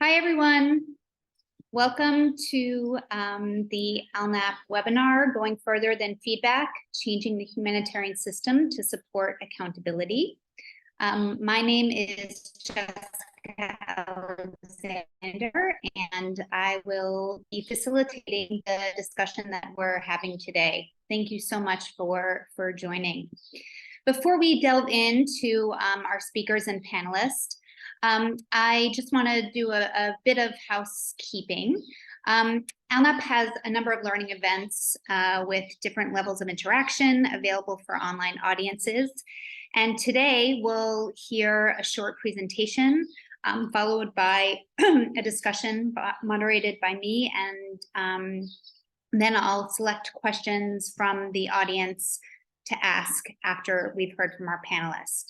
Hi, everyone. Welcome to the ALNAP webinar, Going Further Than Feedback, Changing the Humanitarian System to Support Accountability. My name is Jessica Alexander, and I will be facilitating the discussion that we're having today. Thank you so much for joining. Before we delve into our speakers and panelists, I just want to do a bit of housekeeping. ALNAP has a number of learning events with different levels of interaction available for online audiences. And today we'll hear a short presentation followed by a discussion moderated by me, and then I'll select questions from the audience to ask after we've heard from our panelists.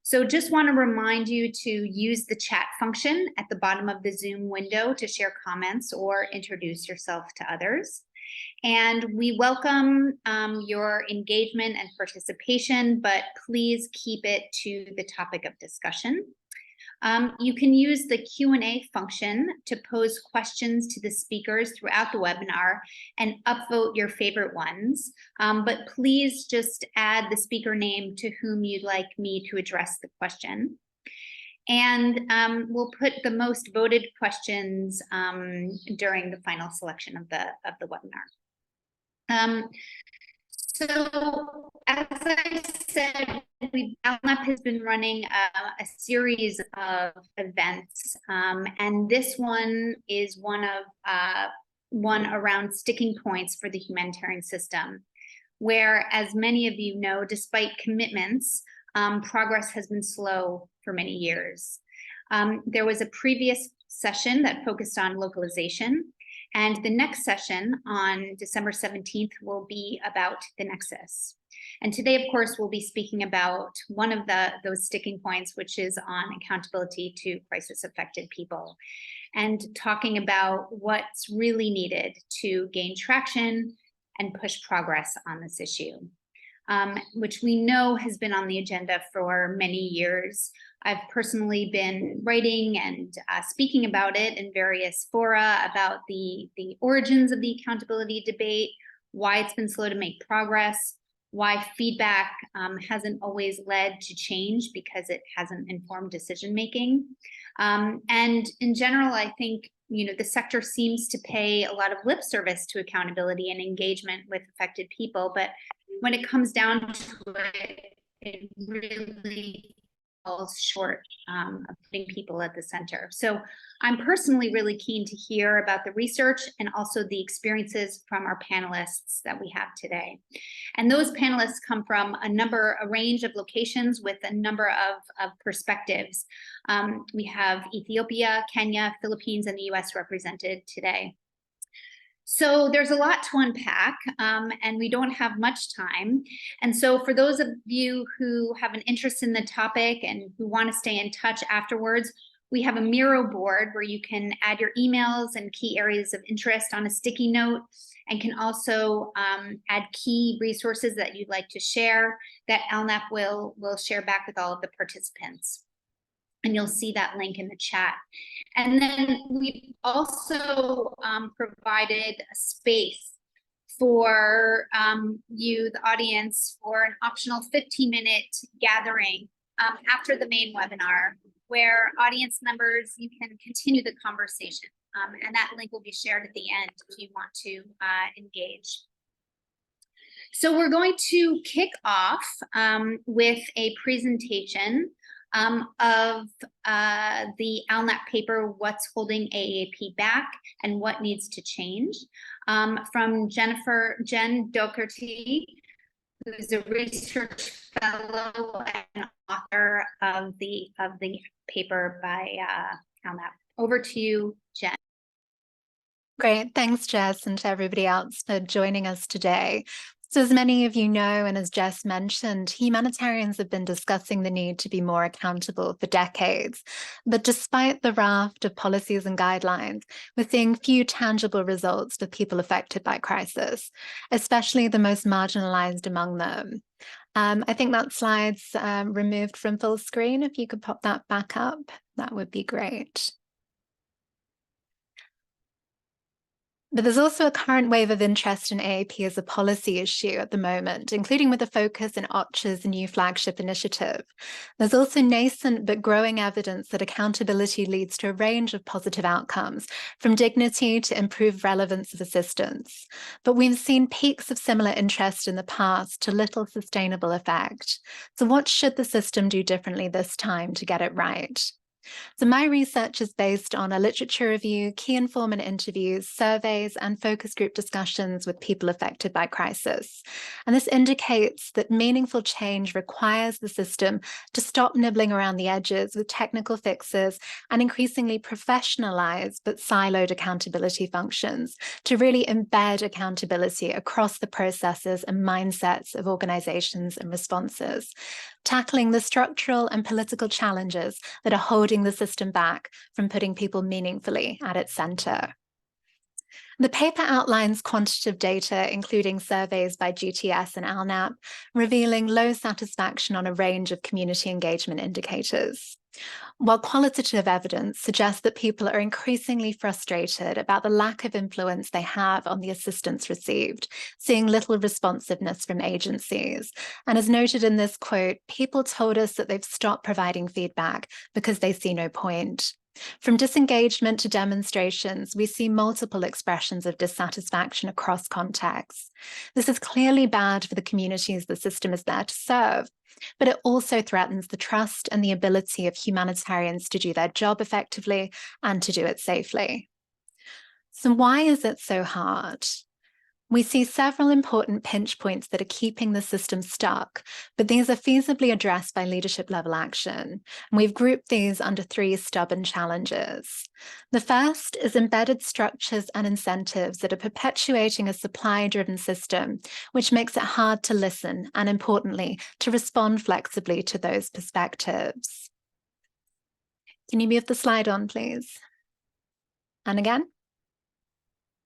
So just want to remind you to use the chat function at the bottom of the Zoom window to share comments or introduce yourself to others. And we welcome your engagement and participation, but please keep it to the topic of discussion. You can use the Q&A function to pose questions to the speakers throughout the webinar and upvote your favorite ones. But please just add the speaker name to whom you'd like me to address the question. And we'll put the most voted questions during the final selection of the webinar. So as I said, ALNAP has been running a series of events, and this one is one around sticking points for the humanitarian system, where, as many of you know, despite commitments, progress has been slow for many years. There was a previous session that focused on localization, and the next session on December 17th will be about the nexus. And today, of course, we'll be speaking about one of those sticking points, which is on accountability to crisis-affected people, and talking about what's really needed to gain traction and push progress on this issue, which we know has been on the agenda for many years. I've personally been writing and speaking about it in various fora about the origins of the accountability debate, why it's been slow to make progress, why feedback hasn't always led to change because it hasn't informed decision making. And in general, I think the sector seems to pay a lot of lip service to accountability and engagement with affected people, but when it comes down to it, it really falls short of putting people at the center. So I'm personally really keen to hear about the research and also the experiences from our panelists that we have today. And those panelists come from a range of locations with a number of perspectives. We have Ethiopia, Kenya, Philippines, and the US represented today. So there's a lot to unpack, and we don't have much time. And so for those of you who have an interest in the topic and who want to stay in touch afterwards, we have a Miro board where you can add your emails and key areas of interest on a sticky note, and can also add key resources that you'd like to share that ALNAP will share back with all of the participants. And you'll see that link in the chat. And then we've also provided a space for you, the audience, for an optional 15-minute gathering after the main webinar, where audience members, you can continue the conversation. And that link will be shared at the end if you want to engage. So we're going to kick off with a presentation of the ALNAP paper, What's Holding AAP Back and What Needs to Change, from Jen Doherty, who's a research fellow and author of the paper by ALNAP. Over to you, Jen. Great, thanks, Jess, and to everybody else for joining us today. So as many of you know, and as Jess mentioned, humanitarians have been discussing the need to be more accountable for decades. But despite the raft of policies and guidelines, we're seeing few tangible results for people affected by crisis, especially the most marginalized among them. I think that slide's removed from full screen. If you could pop that back up, that would be great. But there's also a current wave of interest in AAP as a policy issue at the moment, including with a focus in OCHA's new flagship initiative. There's also nascent but growing evidence that accountability leads to a range of positive outcomes, from dignity to improved relevance of assistance. But we've seen peaks of similar interest in the past to little sustainable effect. So what should the system do differently this time to get it right? So my research is based on a literature review, key informant interviews, surveys, and focus group discussions with people affected by crisis. And this indicates that meaningful change requires the system to stop nibbling around the edges with technical fixes and increasingly professionalize but siloed accountability functions to really embed accountability across the processes and mindsets of organizations and responses, tackling the structural and political challenges that are holding the system back from putting people meaningfully at its center. The paper outlines quantitative data, including surveys by GTS and ALNAP, revealing low satisfaction on a range of community engagement indicators, while qualitative evidence suggests that people are increasingly frustrated about the lack of influence they have on the assistance received, seeing little responsiveness from agencies. And as noted in this quote, people told us that they've stopped providing feedback because they see no point. From disengagement to demonstrations, we see multiple expressions of dissatisfaction across contexts. This is clearly bad for the communities the system is there to serve, but it also threatens the trust and the ability of humanitarians to do their job effectively and to do it safely. So why is it so hard? We see several important pinch points that are keeping the system stuck, but these are feasibly addressed by leadership-level action. And we've grouped these under 3 stubborn challenges. The first is embedded structures and incentives that are perpetuating a supply-driven system, which makes it hard to listen and, importantly, to respond flexibly to those perspectives. Can you move the slide on, please? And again?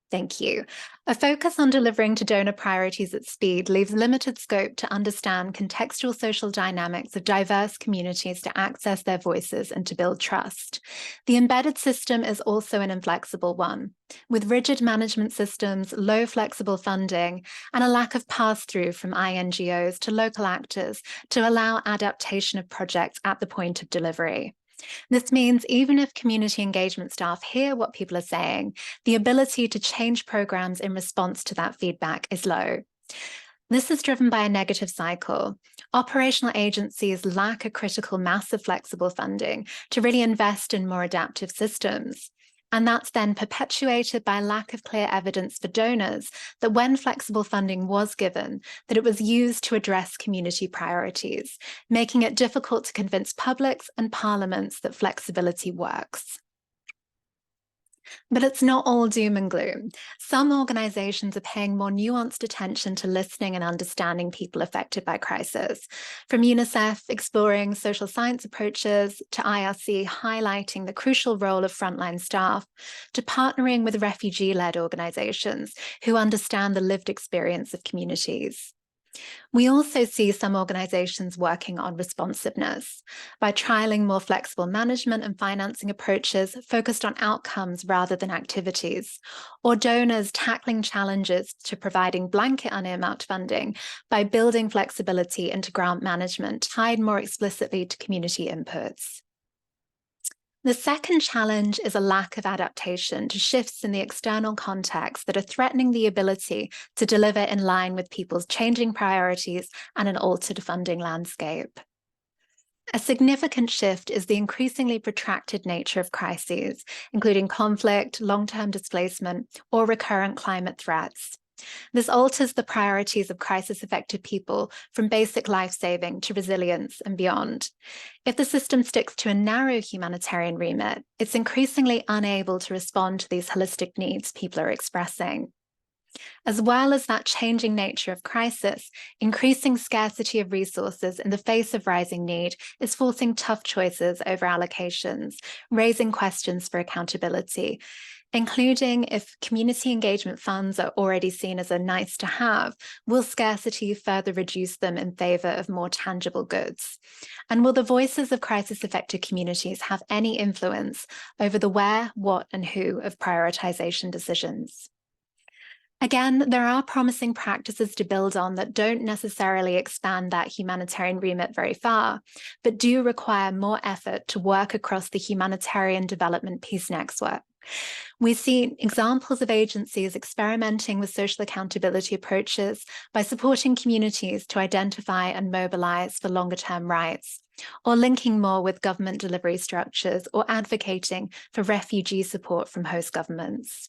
Thank you. A focus on delivering to donor priorities at speed leaves limited scope to understand contextual social dynamics of diverse communities to access their voices and to build trust. The embedded system is also an inflexible one, with rigid management systems, low flexible funding, and a lack of pass-through from INGOs to local actors to allow adaptation of projects at the point of delivery. This means even if community engagement staff hear what people are saying, the ability to change programs in response to that feedback is low. This is driven by a negative cycle. Operational agencies lack a critical mass of flexible funding to really invest in more adaptive systems. And that's then perpetuated by a lack of clear evidence for donors that when flexible funding was given, that it was used to address community priorities, making it difficult to convince publics and parliaments that flexibility works. But it's not all doom and gloom. Some organizations are paying more nuanced attention to listening and understanding people affected by crisis, from UNICEF exploring social science approaches, to IRC highlighting the crucial role of frontline staff, to partnering with refugee-led organizations who understand the lived experience of communities. We also see some organizations working on responsiveness by trialing more flexible management and financing approaches focused on outcomes rather than activities, or donors tackling challenges to providing blanket unearmarked funding by building flexibility into grant management tied more explicitly to community inputs. The second challenge is a lack of adaptation to shifts in the external context that are threatening the ability to deliver in line with people's changing priorities and an altered funding landscape. A significant shift is the increasingly protracted nature of crises, including conflict, long-term displacement, or recurrent climate threats. This alters the priorities of crisis-affected people from basic life-saving to resilience and beyond. If the system sticks to a narrow humanitarian remit, it's increasingly unable to respond to these holistic needs people are expressing. As well as that changing nature of crisis, increasing scarcity of resources in the face of rising need is forcing tough choices over allocations, raising questions for accountability, including if community engagement funds are already seen as a nice to have, will scarcity further reduce them in favor of more tangible goods? And will the voices of crisis-affected communities have any influence over the where, what, and who of prioritization decisions? Again, there are promising practices to build on that don't necessarily expand that humanitarian remit very far, but do require more effort to work across the humanitarian development peace network. We see examples of agencies experimenting with social accountability approaches by supporting communities to identify and mobilize for longer-term rights, or linking more with government delivery structures, or advocating for refugee support from host governments.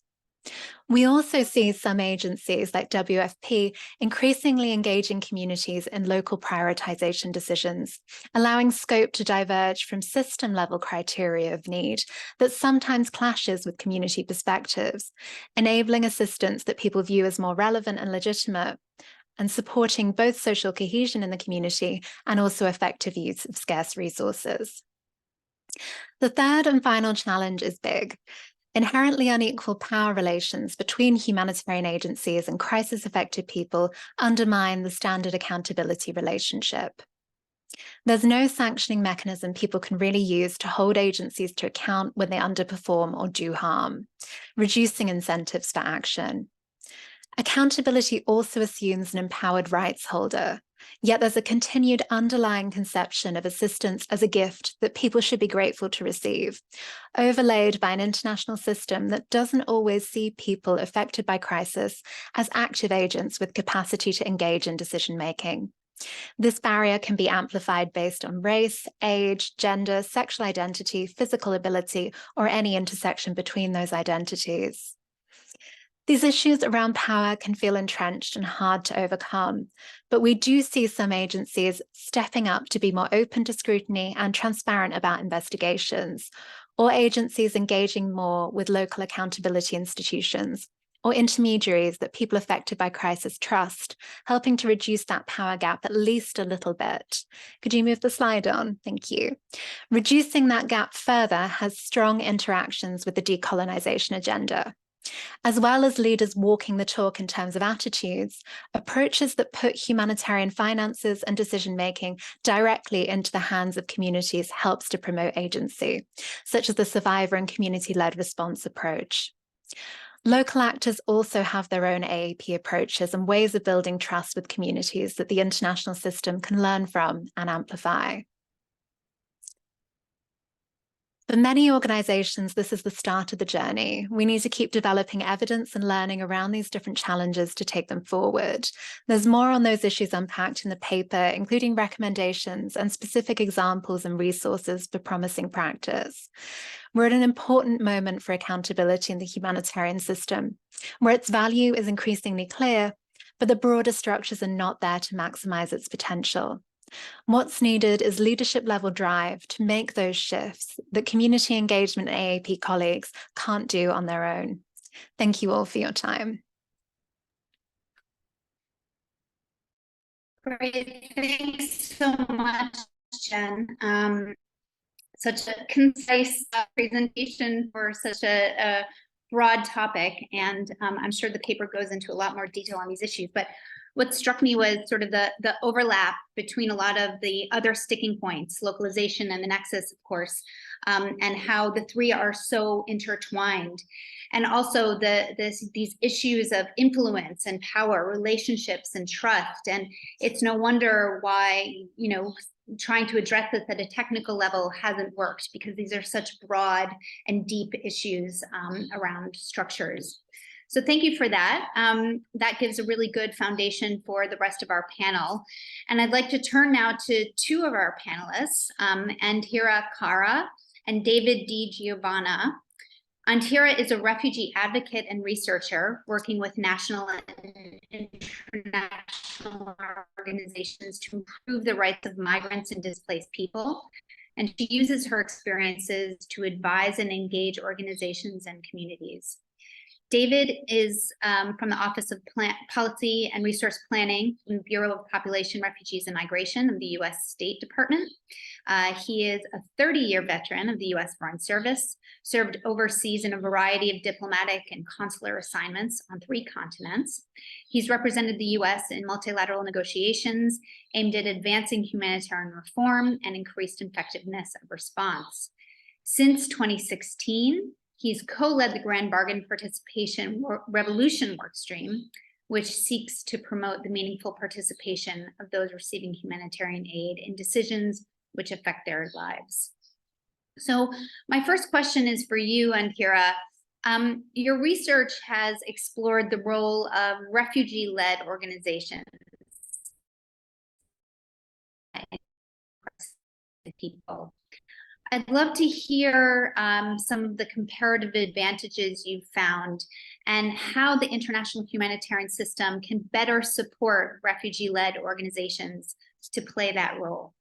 We also see some agencies like WFP increasingly engaging communities in local prioritization decisions, allowing scope to diverge from system-level criteria of need that sometimes clashes with community perspectives, enabling assistance that people view as more relevant and legitimate, and supporting both social cohesion in the community and also effective use of scarce resources. The third and final challenge is big. Inherently unequal power relations between humanitarian agencies and crisis-affected people undermine the standard accountability relationship. There's no sanctioning mechanism people can really use to hold agencies to account when they underperform or do harm, reducing incentives for action. Accountability also assumes an empowered rights holder, yet there's a continued underlying conception of assistance as a gift that people should be grateful to receive, overlaid by an international system that doesn't always see people affected by crisis as active agents with capacity to engage in decision-making. This barrier can be amplified based on race, age, gender, sexual identity, physical ability, or any intersection between those identities. These issues around power can feel entrenched and hard to overcome, but we do see some agencies stepping up to be more open to scrutiny and transparent about investigations, or agencies engaging more with local accountability institutions, or intermediaries that people affected by crisis trust, helping to reduce that power gap at least a little bit. Could you move the slide on? Thank you. Reducing that gap further has strong interactions with the decolonization agenda. As well as leaders walking the talk in terms of attitudes, approaches that put humanitarian finances and decision-making directly into the hands of communities helps to promote agency, such as the survivor and community-led response approach. Local actors also have their own AAP approaches and ways of building trust with communities that the international system can learn from and amplify. For many organizations, this is the start of the journey. We need to keep developing evidence and learning around these different challenges to take them forward. There's more on those issues unpacked in the paper, including recommendations and specific examples and resources for promising practice. We're at an important moment for accountability in the humanitarian system, where its value is increasingly clear, but the broader structures are not there to maximize its potential. What's needed is leadership-level drive to make those shifts that community engagement and AAP colleagues can't do on their own. Thank you all for your time. Great, thanks so much, Jen. Such a concise presentation for such a broad topic, and I'm sure the paper goes into a lot more detail on these issues, but what struck me was sort of the overlap between a lot of the other sticking points, localization and the nexus, of course, and how the three are so intertwined. And also these issues of influence and power, relationships and trust. And it's no wonder why, you know, trying to address this at a technical level hasn't worked, because these are such broad and deep issues around structures. So thank you for that. That gives a really good foundation for the rest of our panel. And I'd like to turn now to two of our panelists, Antira Kara and David D. Giovanna. Antira is a refugee advocate and researcher working with national and international organizations to improve the rights of migrants and displaced people. And she uses her experiences to advise and engage organizations and communities. David is from the Office of Policy and Resource Planning in the Bureau of Population, Refugees, and Migration of the U.S. State Department. He is a 30-year veteran of the U.S. Foreign Service, served overseas in a variety of diplomatic and consular assignments on 3 continents. He's represented the U.S. in multilateral negotiations aimed at advancing humanitarian reform and increased effectiveness of response. Since 2016, He's co-led the Grand Bargain Participation Revolution workstream, which seeks to promote the meaningful participation of those receiving humanitarian aid in decisions which affect their lives. So my first question is for you, Antira. Your research has explored the role of refugee-led organizations in people. I'd love to hear some of the comparative advantages you've found and how the international humanitarian system can better support refugee-led organizations to play that role.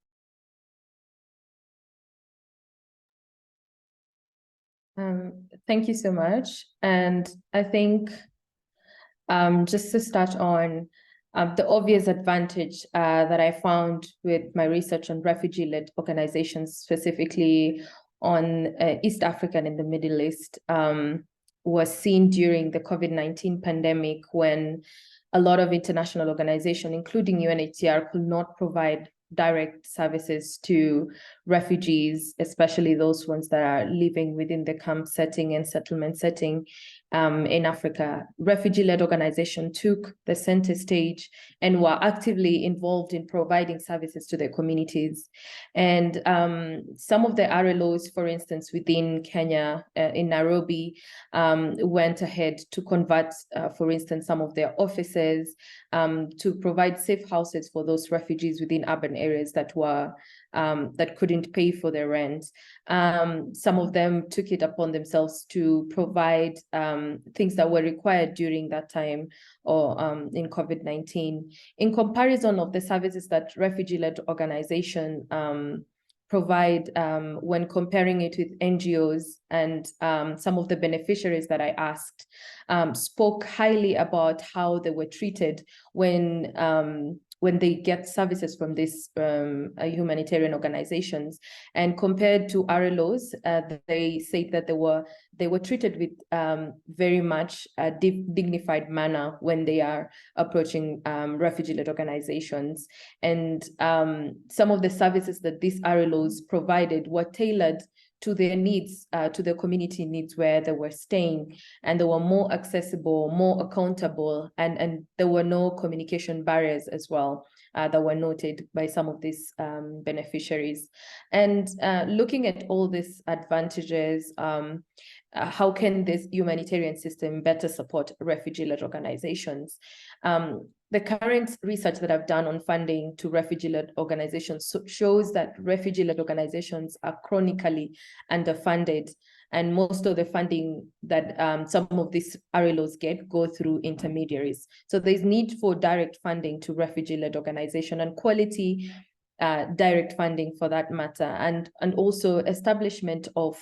Thank you so much. And I think just to start on, the obvious advantage that I found with my research on refugee-led organizations, specifically on East Africa and in the Middle East, was seen during the COVID-19 pandemic, when a lot of international organizations, including UNHCR, could not provide direct services to refugees, especially those ones that are living within the camp setting and settlement setting in Africa. Refugee-led organizations took the center stage and were actively involved in providing services to their communities. And some of the RLOs, for instance, within Kenya, in Nairobi, went ahead to convert, for instance, some of their offices to provide safe houses for those refugees within urban areas that were that couldn't pay for their rent. Some of them took it upon themselves to provide things that were required during that time or in COVID-19. In comparison of the services that refugee-led organizations provide, when comparing it with NGOs, and some of the beneficiaries that I asked spoke highly about how they were treated when they get services from these humanitarian organizations. And compared to RLOs, they say that they were treated with very much a dignified manner when they are approaching refugee-led organizations. And some of the services that these RLOs provided were tailored to their needs, to the community needs where they were staying, and they were more accessible, more accountable, and there were no communication barriers as well that were noted by some of these beneficiaries. And looking at all these advantages, how can this humanitarian system better support refugee-led organizations? The current research that I've done on funding to refugee-led organizations shows that refugee-led organizations are chronically underfunded, and most of the funding that some of these RLOs go through intermediaries. So there's need for direct funding to refugee-led organization, and quality direct funding for that matter, and also establishment of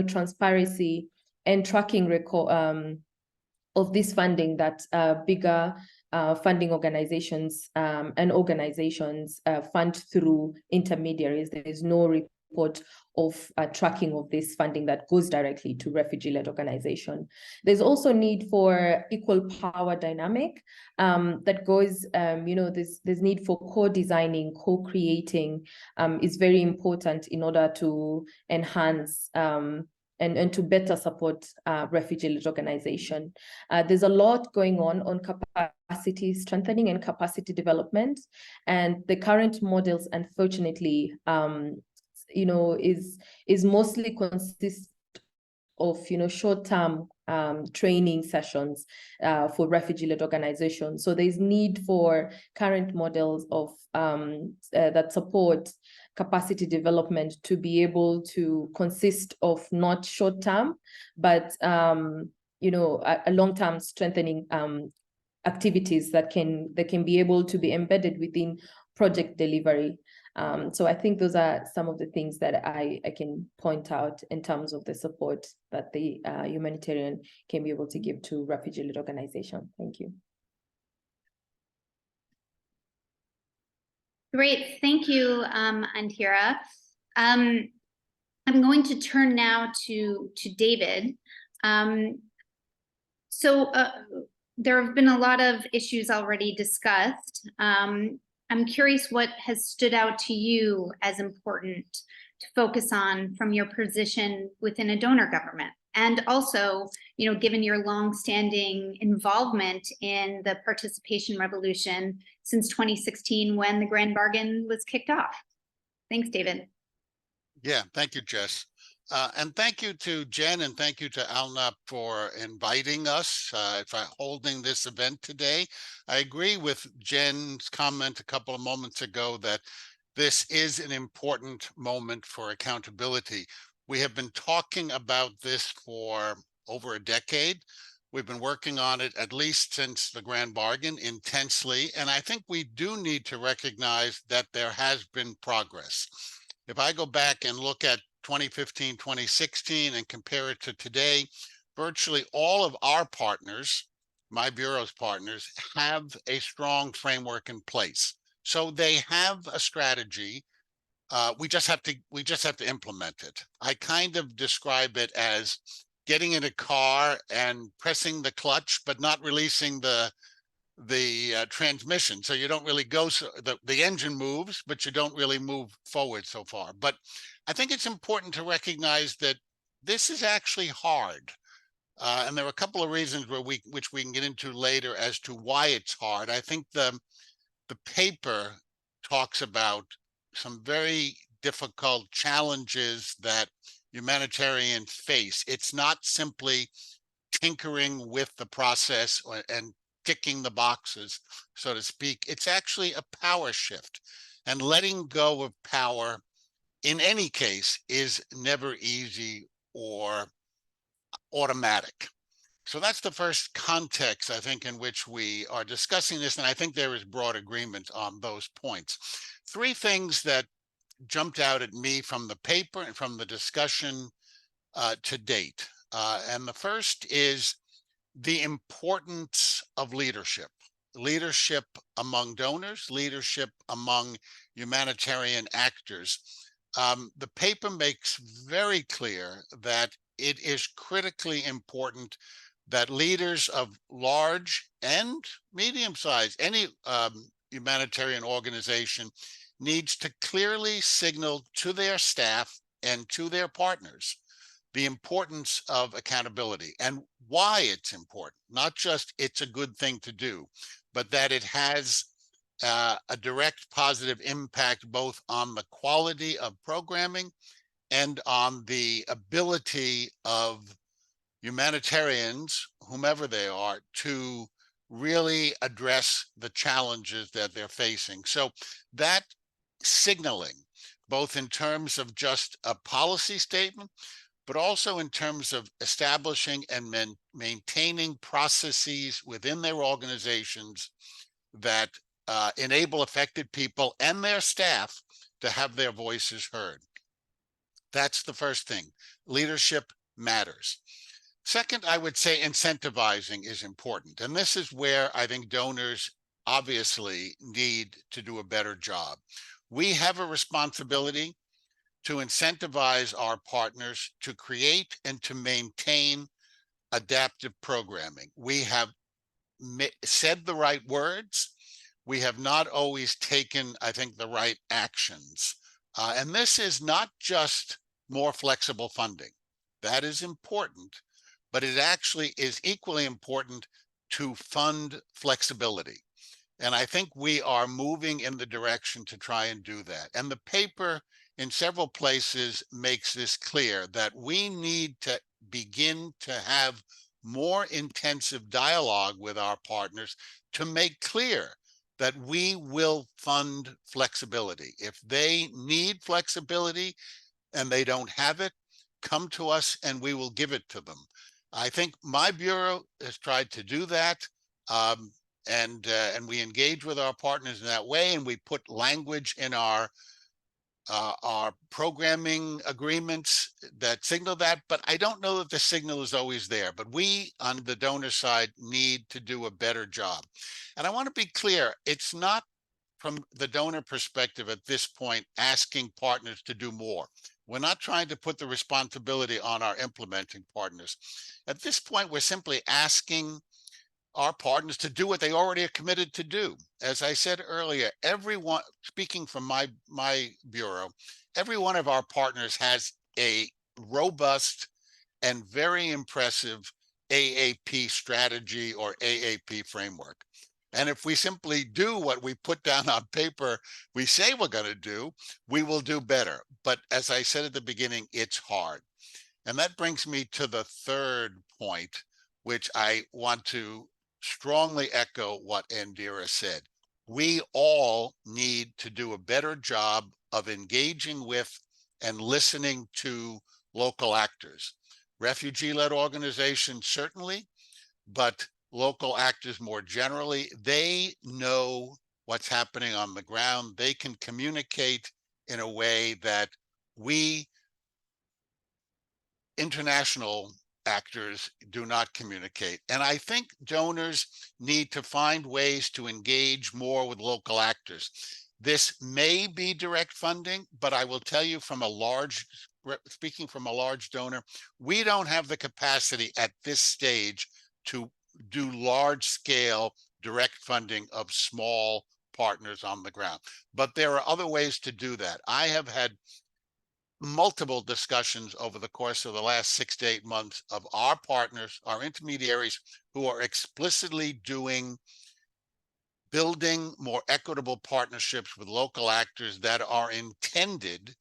transparency and tracking record of this funding that bigger funding organizations and organizations fund through intermediaries. There is no report of tracking of this funding that goes directly to refugee-led organization. There's also need for equal power dynamic that goes, there's need for co-designing, co-creating is very important in order to enhance and to better support refugee-led organization. There's a lot going on capacity strengthening and capacity development, and the current models, unfortunately, is mostly consist of short-term training sessions for refugee-led organizations. So there's need for current models of that support capacity development to be able to consist of not short-term, but a long-term strengthening activities that can be able to be embedded within project delivery. So I think those are some of the things that I can point out in terms of the support that the humanitarian can be able to give to refugee-led organization. Thank you. Great, thank you, Antira. I'm going to turn now to David. So there have been a lot of issues already discussed. I'm curious what has stood out to you as important to focus on from your position within a donor government. And also, given your longstanding involvement in the participation revolution since 2016 when the grand bargain was kicked off. Thanks, David. Yeah, thank you, Jess. And thank you to Jen, and thank you to ALNAP for inviting us, for holding this event today. I agree with Jen's comment a couple of moments ago that this is an important moment for accountability. We have been talking about this for over a decade. We've been working on it at least since the grand bargain intensely, and I think we do need to recognize that there has been progress. If I go back and look at 2015, 2016 and compare it to today, virtually all of our partners, my bureau's partners, have a strong framework in place. So they have a strategy. We just have to implement it. I kind of describe it as getting in a car and pressing the clutch, but not releasing the transmission. So you don't really go, so the engine moves, but you don't really move forward so far. But I think it's important to recognize that this is actually hard. And there are a couple of reasons which we can get into later as to why it's hard. I think the paper talks about some very difficult challenges that humanitarians face. It's not simply tinkering with the process and ticking the boxes, so to speak. It's actually a power shift, and letting go of power in any case is never easy or automatic. So that's the first context, I think, in which we are discussing this, and I think there is broad agreement on those points. Three things that jumped out at me from the paper and from the discussion to date. And the first is the importance of leadership among donors, leadership among humanitarian actors. The paper makes very clear that it is critically important that leaders of large and medium-sized, any humanitarian organization, needs to clearly signal to their staff and to their partners the importance of accountability and why it's important. Not just it's a good thing to do, but that it has a direct positive impact both on the quality of programming and on the ability of humanitarians, whomever they are, to really address the challenges that they're facing. So that signaling, both in terms of just a policy statement, but also in terms of establishing and maintaining processes within their organizations that enable affected people and their staff to have their voices heard. That's the first thing. Leadership matters. Second, I would say incentivizing is important. And this is where I think donors obviously need to do a better job. We have a responsibility to incentivize our partners to create and to maintain adaptive programming. We have said the right words. We have not always taken, I think, the right actions. And this is not just more flexible funding. That is important, but it actually is equally important to fund flexibility. And I think we are moving in the direction to try and do that. And the paper in several places makes this clear, that we need to begin to have more intensive dialogue with our partners to make clear that we will fund flexibility. If they need flexibility and they don't have it, come to us and we will give it to them. I think my bureau has tried to do that. And we engage with our partners in that way, and we put language in our programming agreements that signal that, but I don't know that the signal is always there. But we on the donor side need to do a better job. And I want to be clear, it's not from the donor perspective at this point asking partners to do more. We're not trying to put the responsibility on our implementing partners. At this point, we're simply asking our partners to do what they already are committed to do. As I said earlier, everyone, speaking from my bureau, every one of our partners has a robust and very impressive AAP strategy or AAP framework. And if we simply do what we put down on paper, we say we're going to do, we will do better. But as I said at the beginning, it's hard. And that brings me to the third point, which I want to strongly echo what Indira said. We all need to do a better job of engaging with and listening to local actors. Refugee-led organizations, certainly, but local actors more generally, they know what's happening on the ground. They can communicate in a way that we international actors do not communicate. And I think donors need to find ways to engage more with local actors. This may be direct funding, but I will tell you speaking from a large donor, we don't have the capacity at this stage to do large scale direct funding of small partners on the ground. But there are other ways to do that. I have had multiple discussions over the course of the last 6 to 8 months of our partners, our intermediaries, who are explicitly building more equitable partnerships with local actors that are intended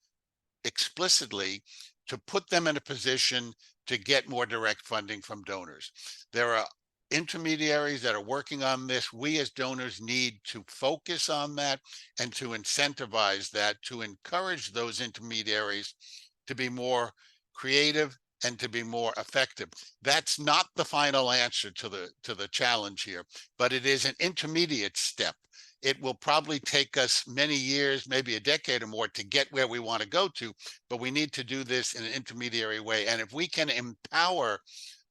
explicitly to put them in a position to get more direct funding from donors. There are intermediaries that are working on this. We as donors need to focus on that and to incentivize that, to encourage those intermediaries to be more creative and to be more effective. That's not the final answer to the challenge here, but it is an intermediate step. It will probably take us many years, maybe a decade or more, to get where we want to go to, but we need to do this in an intermediary way. And if we can empower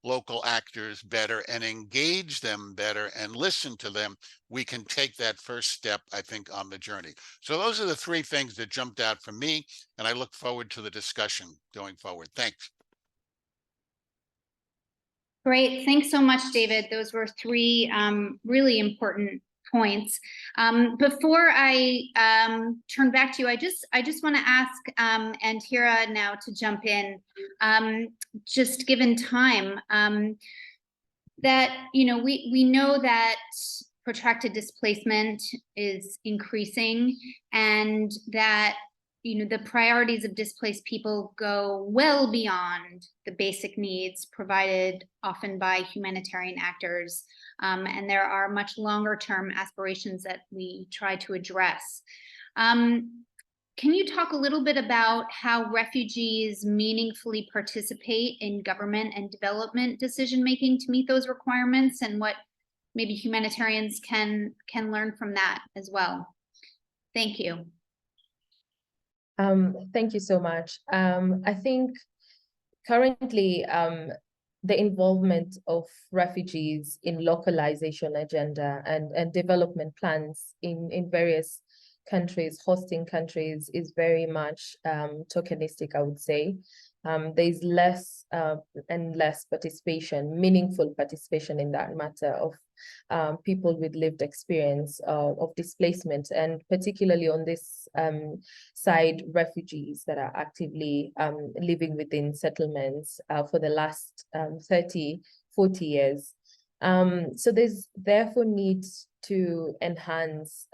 local actors better and engage them better and listen to them, we can take that first step, I think, on the journey. So those are the three things that jumped out for me, and I look forward to the discussion going forward. Thanks. Great. Thanks so much, David. Those were three really important points. Before I turn back to you, I just want to ask Antira now to jump in, just given time, that we know that protracted displacement is increasing, and that the priorities of displaced people go well beyond the basic needs provided often by humanitarian actors. And there are much longer term aspirations that we try to address. Can you talk a little bit about how refugees meaningfully participate in government and development decision-making to meet those requirements, and what maybe humanitarians can learn from that as well? Thank you. Thank you so much. I think currently the involvement of refugees in localization agenda and development plans in various countries, hosting countries, is very much tokenistic, I would say. There's less and less participation, meaningful participation in that matter of people with lived experience of displacement, and particularly on this side, refugees that are actively living within settlements for the last 30, 40 years. So there's therefore need to enhance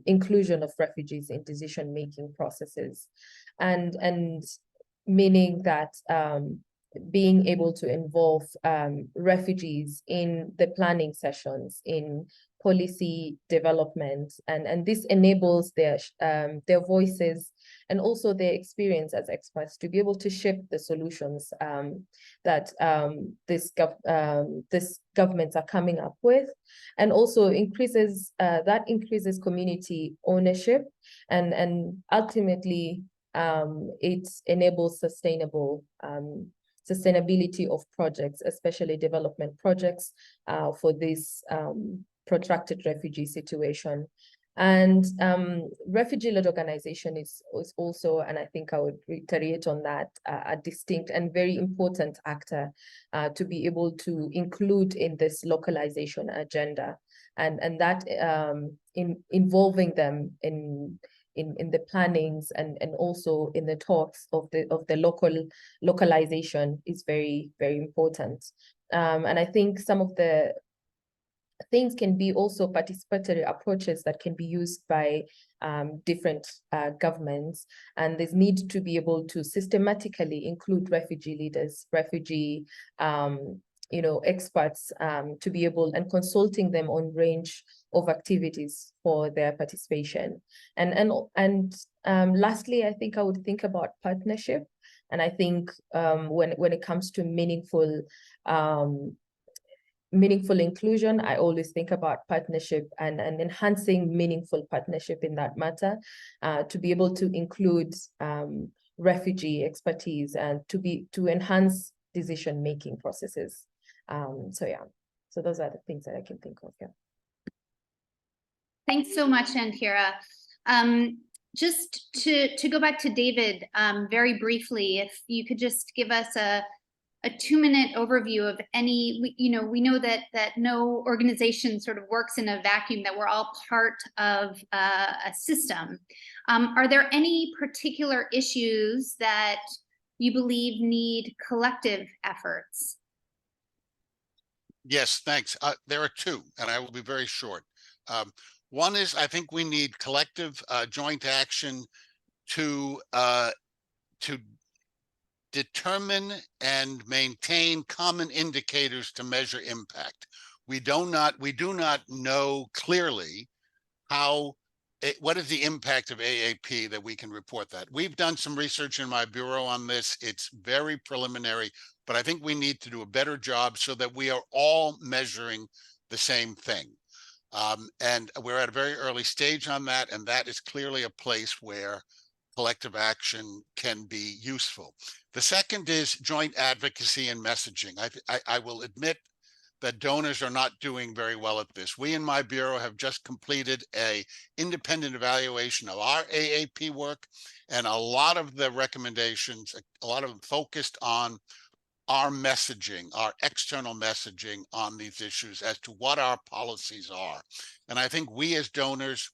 inclusion of refugees in decision-making processes, and meaning that being able to involve refugees in the planning sessions, in policy development, and this enables their voices and also their experience as experts to be able to shape the solutions that this governments are coming up with, and also increases community ownership, and ultimately it enables sustainability of projects, especially development projects for this protracted refugee situation. And refugee-led organization is also, and I think I would reiterate on that, a distinct and very important actor to be able to include in this localization agenda, and that in involving them in in the plannings and also in the talks of the localization is very, very important. And I think some of the things can be also participatory approaches that can be used by different governments, and there's need to be able to systematically include refugee leaders, refugee experts, to be able, and consulting them on range of activities for their participation. And lastly, I think I would think about partnership. And I think when it comes to meaningful inclusion, I always think about partnership and enhancing meaningful partnership in that matter, to be able to include refugee expertise and to enhance decision-making processes. So those are the things that I can think of. Yeah. Thanks so much, Antira. Just to go back to David, very briefly, if you could just give us a 2-minute overview of any, we know that no organization sort of works in a vacuum, that we're all part of a system. Are there any particular issues that you believe need collective efforts? Yes, thanks. There are two, and I will be very short. One is, I think we need collective joint action to determine and maintain common indicators to measure impact. We do not know clearly what is the impact of AAP that we can report that. We've done some research in my bureau on this. It's very preliminary, but I think we need to do a better job so that we are all measuring the same thing. And we're at a very early stage on that, and that is clearly a place where collective action can be useful. The second is joint advocacy and messaging. I will admit that donors are not doing very well at this. We in my bureau have just completed an independent evaluation of our AAP work, and a lot of the recommendations, a lot of them focused on our messaging, our external messaging on these issues as to what our policies are. And I think we as donors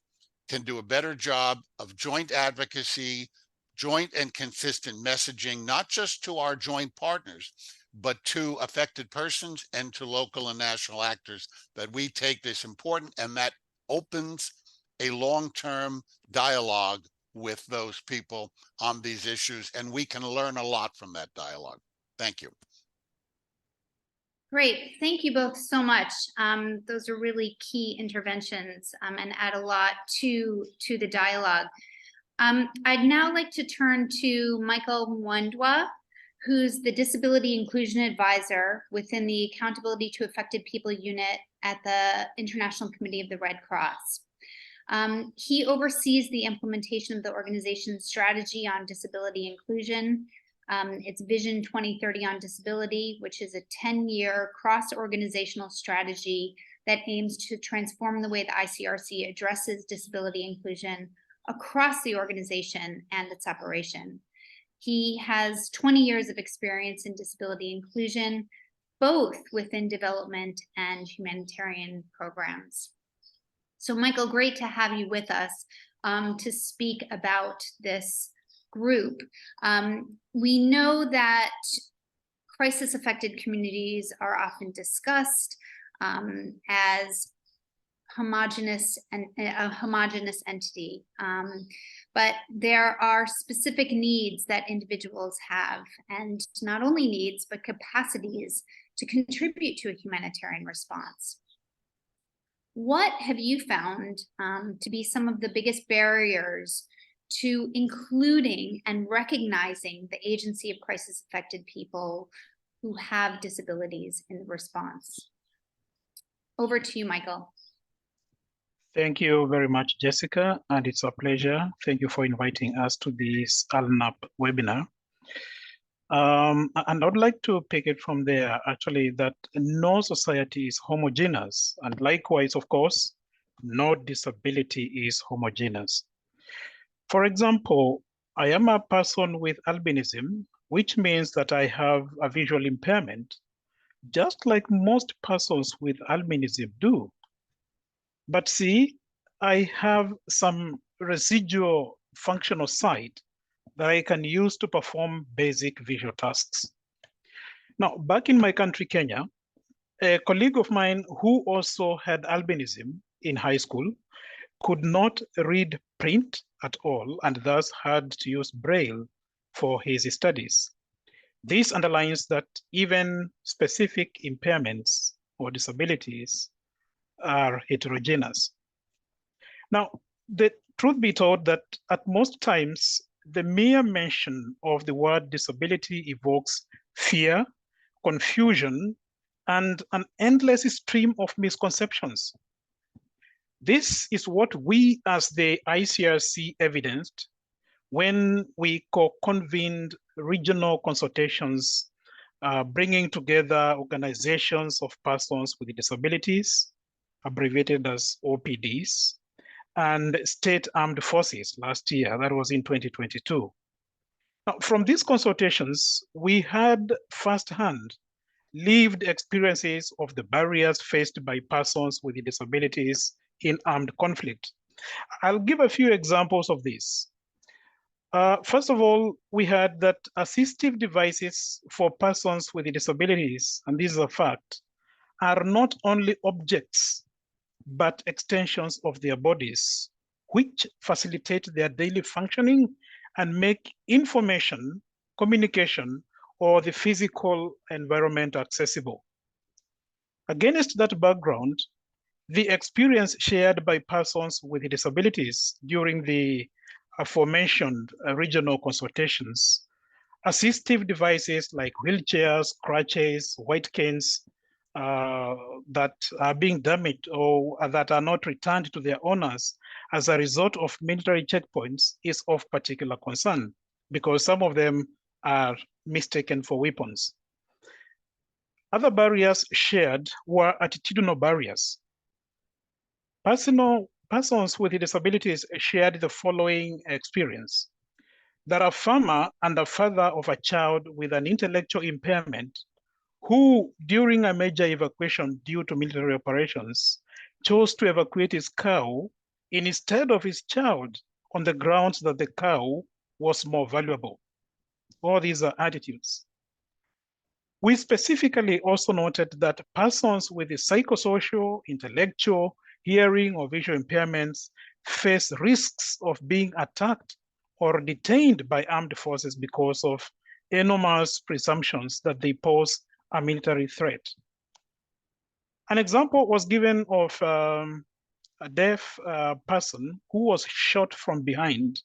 can do a better job of joint advocacy, joint and consistent messaging, not just to our joint partners, but to affected persons and to local and national actors, that we take this important, and that opens a long-term dialogue with those people on these issues, and we can learn a lot from that dialogue. Thank you. Great, thank you both so much. Those are really key interventions and add a lot to the dialogue. I'd now like to turn to Michael Mwandwa, who's the Disability Inclusion Advisor within the Accountability to Affected People unit at the International Committee of the Red Cross. He oversees the implementation of the organization's strategy on disability inclusion. It's Vision 2030 on Disability, which is a 10-year cross-organizational strategy that aims to transform the way the ICRC addresses disability inclusion across the organization and its operation. He has 20 years of experience in disability inclusion, both within development and humanitarian programs. So Michael, great to have you with us to speak about this group. We know that crisis-affected communities are often discussed as homogeneous and a homogeneous entity, but there are specific needs that individuals have, and not only needs but capacities to contribute to a humanitarian response. What have you found to be some of the biggest barriers to including and recognizing the agency of crisis-affected people who have disabilities in the response? Over to you, Michael. Thank you very much, Jessica, and it's a pleasure. Thank you for inviting us to this ALNAP webinar. And I'd like to pick it from there, actually, that no society is homogeneous, and likewise, of course, no disability is homogeneous. For example, I am a person with albinism, which means that I have a visual impairment, just like most persons with albinism do. But see, I have some residual functional sight that I can use to perform basic visual tasks. Now, back in my country, Kenya, a colleague of mine who also had albinism in high school could not read print at all and thus had to use Braille for his studies. This underlines that even specific impairments or disabilities are heterogeneous. Now, the truth be told that at most times, the mere mention of the word disability evokes fear, confusion, and an endless stream of misconceptions. This is what we as the ICRC evidenced when we convened regional consultations, bringing together organizations of persons with disabilities, abbreviated as OPDs, and state armed forces last year, that was in 2022. Now, from these consultations, we had firsthand lived experiences of the barriers faced by persons with disabilities in armed conflict. I'll give a few examples of this. First of all, we had that assistive devices for persons with disabilities, and this is a fact, are not only objects, but extensions of their bodies, which facilitate their daily functioning and make information, communication, or the physical environment accessible. Against that background, the experience shared by persons with disabilities during the aforementioned regional consultations, assistive devices like wheelchairs, crutches, white canes that are being damaged or that are not returned to their owners as a result of military checkpoints is of particular concern because some of them are mistaken for weapons. Other barriers shared were attitudinal barriers. Persons with disabilities shared the following experience: that a farmer and a father of a child with an intellectual impairment who, during a major evacuation due to military operations, chose to evacuate his cow instead of his child on the grounds that the cow was more valuable. All these are attitudes. We specifically also noted that persons with psychosocial, intellectual, hearing, or visual impairments face risks of being attacked or detained by armed forces because of enormous presumptions that they pose a military threat. An example was given of a deaf person who was shot from behind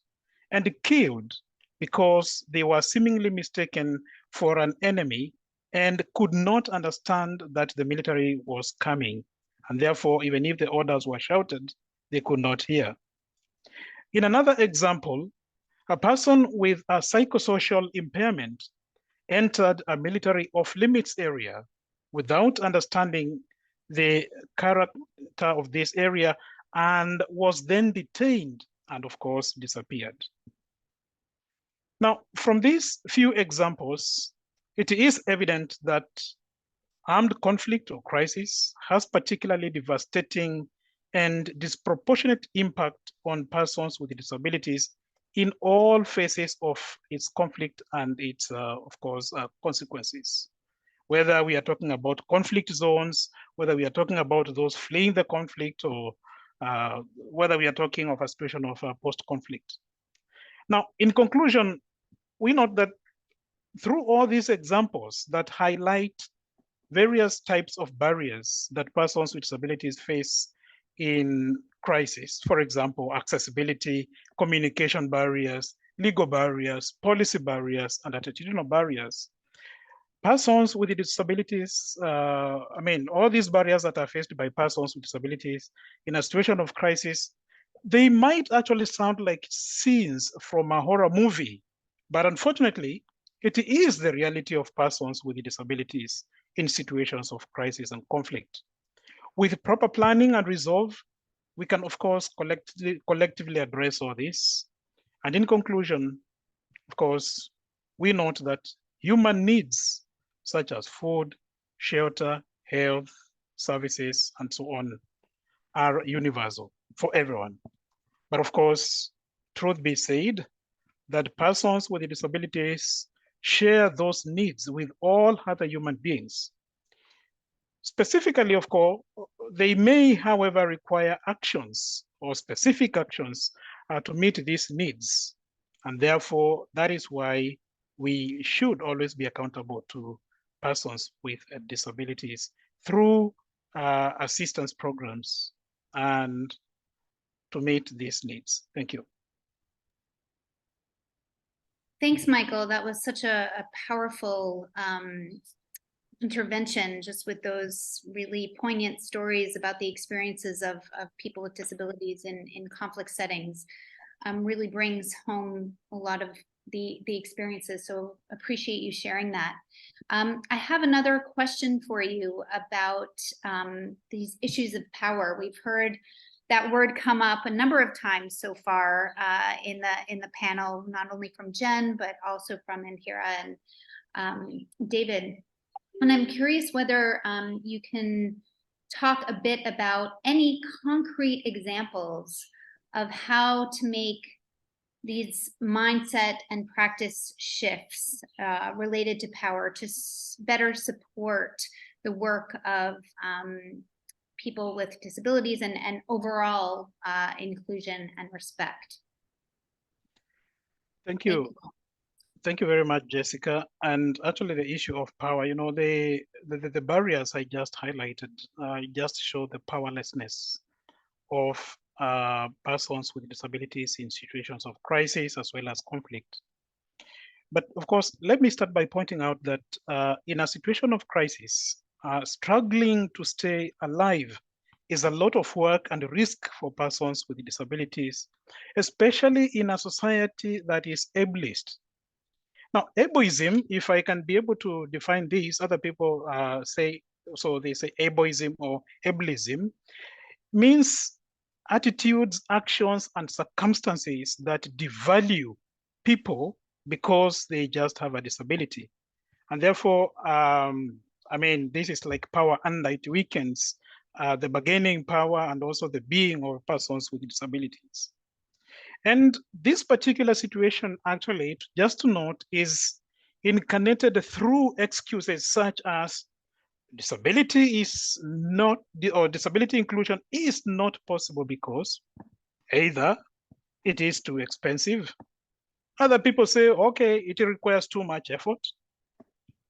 and killed because they were seemingly mistaken for an enemy and could not understand that the military was coming. And therefore, even if the orders were shouted, they could not hear. In another example, a person with a psychosocial impairment entered a military off-limits area without understanding the character of this area and was then detained and, of course, disappeared. Now, from these few examples, it is evident that armed conflict or crisis has particularly devastating and disproportionate impact on persons with disabilities in all phases of its conflict and its, of course, consequences. Whether we are talking about conflict zones, whether we are talking about those fleeing the conflict, or whether we are talking of a situation of post-conflict. Now, in conclusion, we note that through all these examples that highlight various types of barriers that persons with disabilities face in crisis, for example, accessibility, communication barriers, legal barriers, policy barriers, and attitudinal barriers. Persons with disabilities, all these barriers that are faced by persons with disabilities in a situation of crisis, they might actually sound like scenes from a horror movie, but unfortunately, it is the reality of persons with disabilities in situations of crisis and conflict. With proper planning and resolve, we can, of course, collectively address all this. And in conclusion, of course, we note that human needs such as food, shelter, health, services, and so on are universal for everyone. But But of course, truth be said, that persons with disabilities share those needs with all other human beings. Specifically, of course, they may, however, require actions or specific actions to meet these needs. And therefore, that is why we should always be accountable to persons with disabilities through assistance programs and to meet these needs. Thank you. Thanks, Michael. That was such a powerful intervention, just with those really poignant stories about the experiences of people with disabilities in conflict settings. Really brings home a lot of the experiences. So appreciate you sharing that. I have another question for you about these issues of power. We've heard that word come up a number of times so far in the panel, not only from Jen, but also from Indira and David. And I'm curious whether you can talk a bit about any concrete examples of how to make these mindset and practice shifts related to power to better support the work of people with disabilities and overall inclusion and respect. Thank you. Thank you very much, Jessica. And actually the issue of power, you know, the barriers I just highlighted just show the powerlessness of persons with disabilities in situations of crisis as well as conflict. But of course, let me start by pointing out that in a situation of crisis, struggling to stay alive is a lot of work and risk for persons with disabilities, especially in a society that is ableist. Now, ableism, if I can be able to define this, other people say, so they say ableism or ableism, means attitudes, actions, and circumstances that devalue people because they just have a disability. And therefore, I mean, this is like power and it weakens the bargaining power and also the being of persons with disabilities. And this particular situation, actually, just to note, is incarnated through excuses such as disability is not, or disability inclusion is not possible because either it is too expensive. Other people say, okay, it requires too much effort.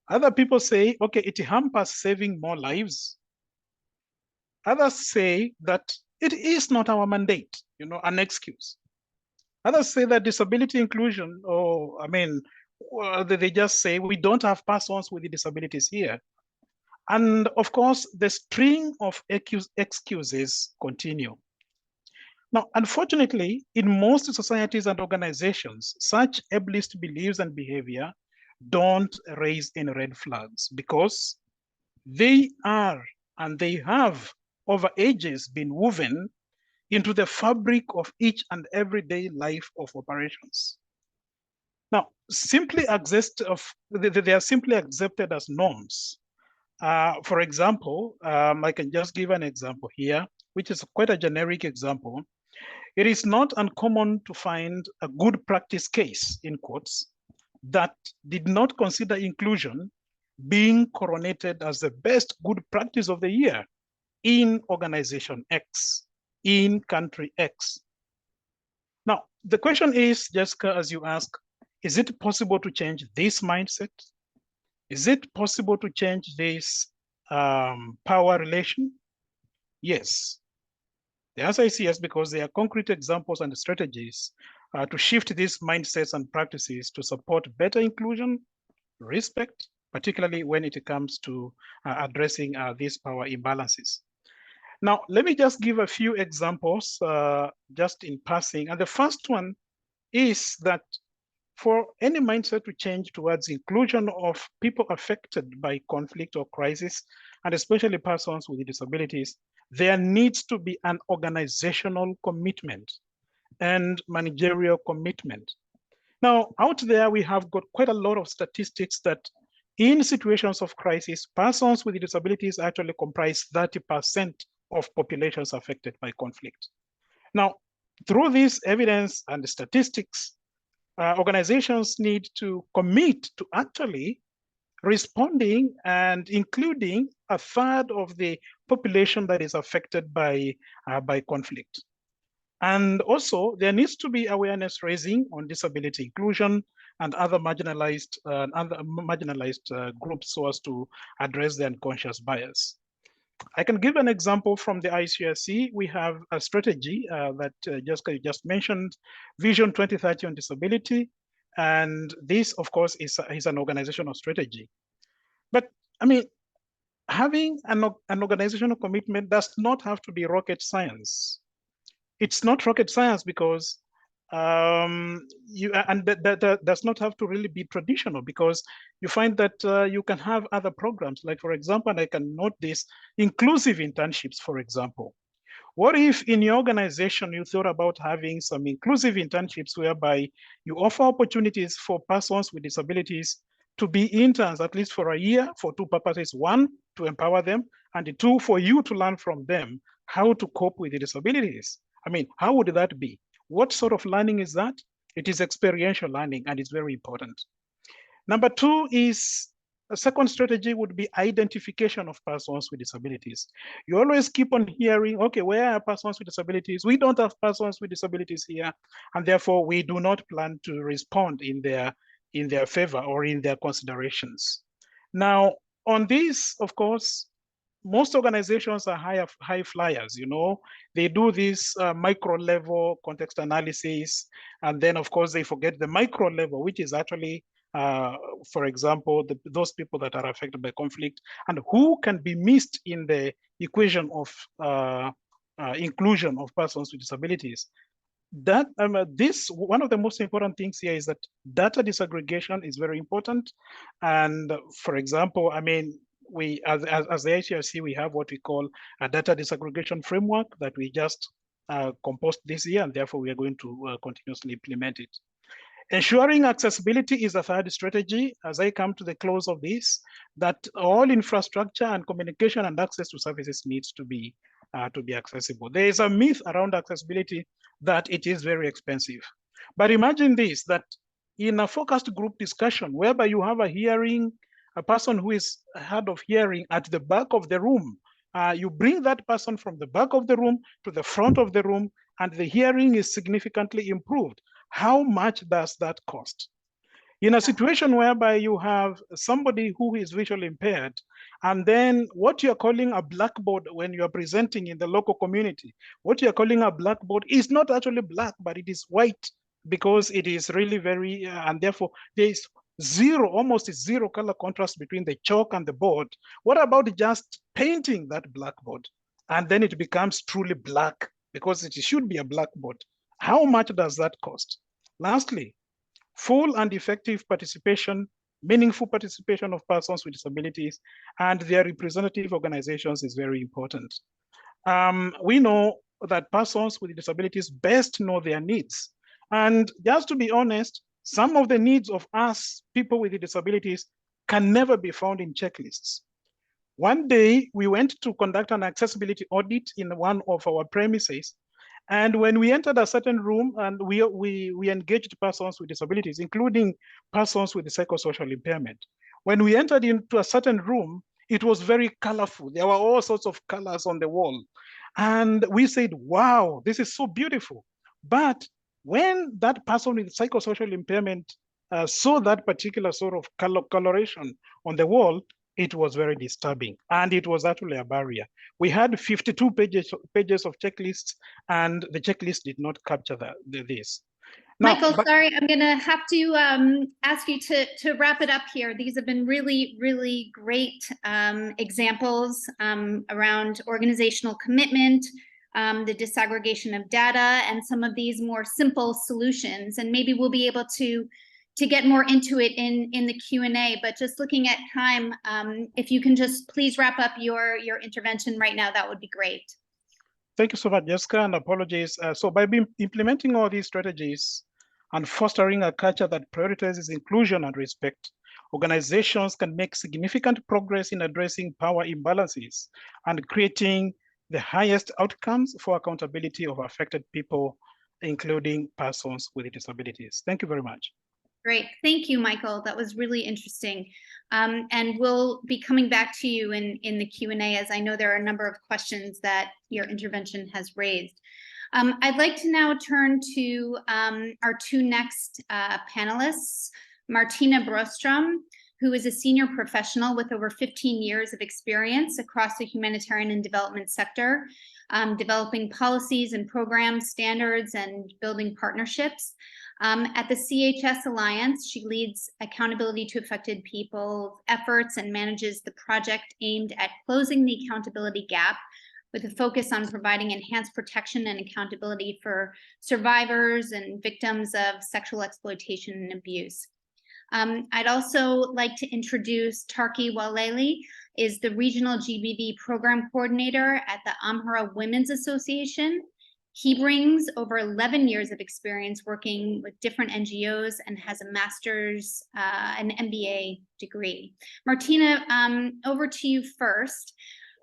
Other people say, okay, it hampers saving more lives. Others say that it is not our mandate, you know, an excuse. Others say that disability inclusion, or I mean, they just say we don't have persons with disabilities here. And of course, the string of excuses continue. Now, unfortunately, in most societies and organizations, such ableist beliefs and behavior don't raise any red flags because they are and they have over ages been woven into the fabric of each and everyday life of operations. Now, they are simply accepted as norms. For example, I can just give an example here, which is quite a generic example. It is not uncommon to find a good practice case, in quotes, that did not consider inclusion being coronated as the best good practice of the year in organization X, in country X. Now, the question is, Jessica, as you ask, is it possible to change this mindset? Is it possible to change this power relation? Yes. The answer is yes, because there are concrete examples and strategies to shift these mindsets and practices to support better inclusion, respect, particularly when it comes to addressing these power imbalances. Now, let me just give a few examples just in passing. And the first one is that for any mindset to change towards inclusion of people affected by conflict or crisis, and especially persons with disabilities, there needs to be an organizational commitment and managerial commitment. Now, out there, we have got quite a lot of statistics that in situations of crisis, persons with disabilities actually comprise 30% of populations affected by conflict. Now, Through this evidence and statistics, organizations need to commit to actually responding and including a third of the population that is affected by conflict. And also, there needs to be awareness raising on disability inclusion and other marginalized groups so as to address the unconscious bias. I can give an example from the ICRC. We have a strategy that Jessica just mentioned, Vision 2030 on disability. And this, of course, is an organizational strategy. But I mean, having an organizational commitment does not have to be rocket science. It's not rocket science because that does not have to really be traditional, because you find that you can have other programs, like, for example, and I can note this, inclusive internships, for example. What if in your organization you thought about having some inclusive internships whereby you offer opportunities for persons with disabilities to be interns, at least for a year, for two purposes: one, to empower them, and two, for you to learn from them how to cope with the disabilities. I mean, how would that be? What sort of learning is that? It is experiential learning, and it's very important. Number two is, a second strategy would be identification of persons with disabilities. You always keep on hearing, okay, where are persons with disabilities? We don't have persons with disabilities here, and therefore we do not plan to respond in their favor or in their considerations. Now, on this, of course, most organizations are high flyers, you know. They do this micro level context analysis, and then of course they forget the micro level, which is actually, for example, those people that are affected by conflict and who can be missed in the equation of inclusion of persons with disabilities. That this, one of the most important things here is that data disaggregation is very important. And for example, I mean, we as the HRC, we have what we call a data disaggregation framework that we just composed this year, and therefore we are going to continuously implement it. Ensuring accessibility is a third strategy. As I come to the close of this, that all infrastructure and communication and access to services needs to be accessible. There is a myth around accessibility that it is very expensive. But imagine this, that in a focused group discussion, whereby you have a hearing, a person who is hard of hearing at the back of the room, you bring that person from the back of the room to the front of the room, and the hearing is significantly improved. How much does that cost? In a situation whereby you have somebody who is visually impaired, and then what you're calling a blackboard when you're presenting in the local community, what you're calling a blackboard is not actually black, but it is white, because it is really very, and therefore there is almost zero color contrast between the chalk and the board. What about just painting that blackboard? And then it becomes truly black, because it should be a blackboard. How much does that cost? Lastly, full and effective participation, meaningful participation of persons with disabilities and their representative organizations is very important. We know that persons with disabilities best know their needs. And just to be honest, some of the needs of us, people with disabilities, can never be found in checklists. One day, we went to conduct an accessibility audit in one of our premises. And when we entered a certain room, and we engaged persons with disabilities, including persons with psychosocial impairment. When we entered into a certain room, it was very colorful. There were all sorts of colors on the wall. And we said, wow, this is so beautiful. But when that person with psychosocial impairment saw that particular sort of coloration on the wall, it was very disturbing, and it was actually a barrier. We had 52 pages of checklists, and the checklist did not capture this. Now, Michael, sorry, I'm going to have to ask you to wrap it up here. These have been really, really great examples around organizational commitment, the disaggregation of data, and some of these more simple solutions. And maybe we'll be able to get more into it in the Q&A, but just looking at time, if you can just please wrap up your intervention right now, that would be great. Thank you so much, Jessica, and apologies. So by implementing all these strategies and fostering a culture that prioritizes inclusion and respect, organizations can make significant progress in addressing power imbalances and creating the highest outcomes for accountability of affected people including persons with disabilities. Thank you very much. Great. Thank you, Michael. That was really interesting. And we'll be coming back to you in the Q&A, as I know there are a number of questions that your intervention has raised. I'd like to now turn to our two next panelists, Martina Brostrom, who is a senior professional with over 15 years of experience across the humanitarian and development sector, developing policies and programs, standards, and building partnerships. At the CHS Alliance, she leads accountability to affected people efforts and manages the project aimed at closing the accountability gap with a focus on providing enhanced protection and accountability for survivors and victims of sexual exploitation and abuse. I'd also like to introduce Tarki Waleli, is the Regional GBV Program Coordinator at the Amhara Women's Association. He brings over 11 years of experience working with different NGOs and has a master's, an MBA degree. Martina, over to you first.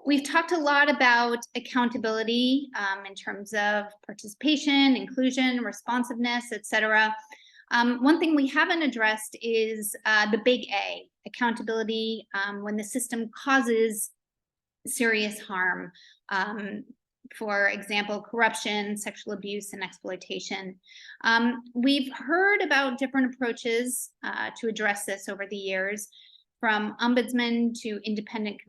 We've talked a lot about accountability in terms of participation, inclusion, responsiveness, et cetera. One thing we haven't addressed is the big A, accountability when the system causes serious harm. For example, corruption, sexual abuse, and exploitation. We've heard about different approaches to address this over the years, from ombudsman to independent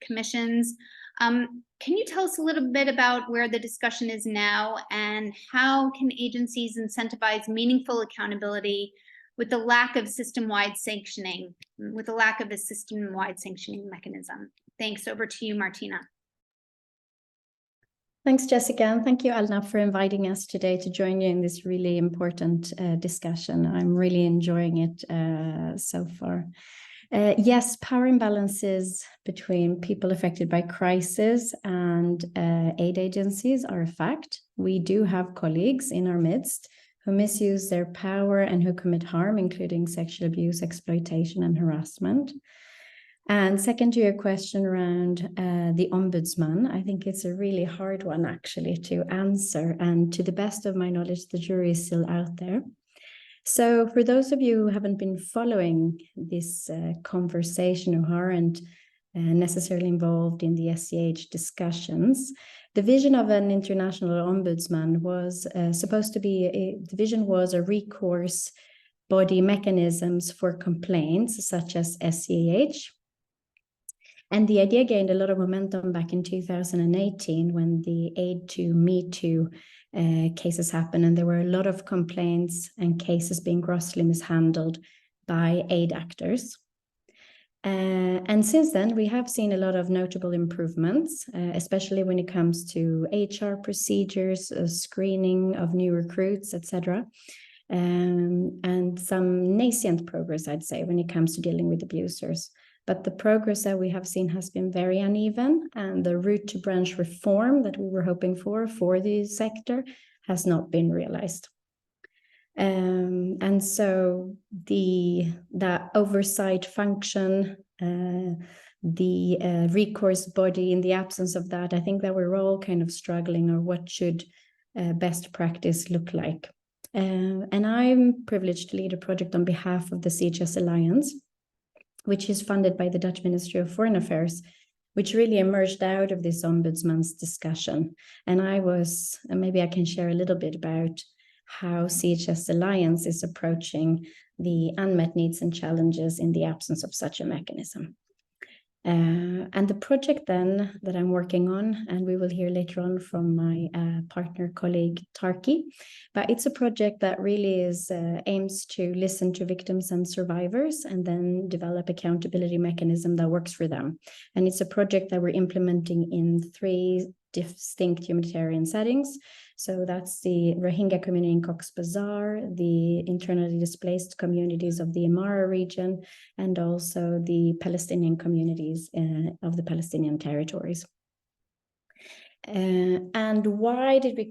commissions. Can you tell us a little bit about where the discussion is now, and how can agencies incentivize meaningful accountability with the lack of system-wide sanctioning, mechanism? Thanks. Over to you, Martina. Thanks, Jessica, and thank you, ALNAP, for inviting us today to join you in this really important discussion. I'm really enjoying it so far. Yes, power imbalances between people affected by crisis and aid agencies are a fact. We do have colleagues in our midst who misuse their power and who commit harm, including sexual abuse, exploitation, and harassment. And second to your question around the ombudsman, I think it's a really hard one actually to answer. And to the best of my knowledge, the jury is still out there. So for those of you who haven't been following this conversation or aren't necessarily involved in the SCH discussions, the vision of an international ombudsman was supposed to be, the vision was a recourse body mechanisms for complaints such as SCH. And the idea gained a lot of momentum back in 2018 when the Aid to Me Too cases happened, and there were a lot of complaints and cases being grossly mishandled by aid actors. And since then, we have seen a lot of notable improvements, especially when it comes to HR procedures, screening of new recruits, etc. And some nascent progress, I'd say, when it comes to dealing with abusers. But the progress that we have seen has been very uneven, and the route to branch reform that we were hoping for the sector has not been realized. And so that oversight function, the recourse body, in the absence of that, I think that we're all kind of struggling, or what should best practice look like. And I'm privileged to lead a project on behalf of the CHS Alliance, which is funded by the Dutch Ministry of Foreign Affairs, which really emerged out of this ombudsman's discussion. And maybe I can share a little bit about how CHS Alliance is approaching the unmet needs and challenges in the absence of such a mechanism. And the project then that I'm working on, and we will hear later on from my partner colleague Tarki, but it's a project that really aims to listen to victims and survivors and then develop accountability mechanism that works for them. And it's a project that we're implementing in 3 distinct humanitarian settings. So that's the Rohingya community in Cox's Bazar, the internally displaced communities of the Amhara region, and also the Palestinian communities of the Palestinian territories. And why did we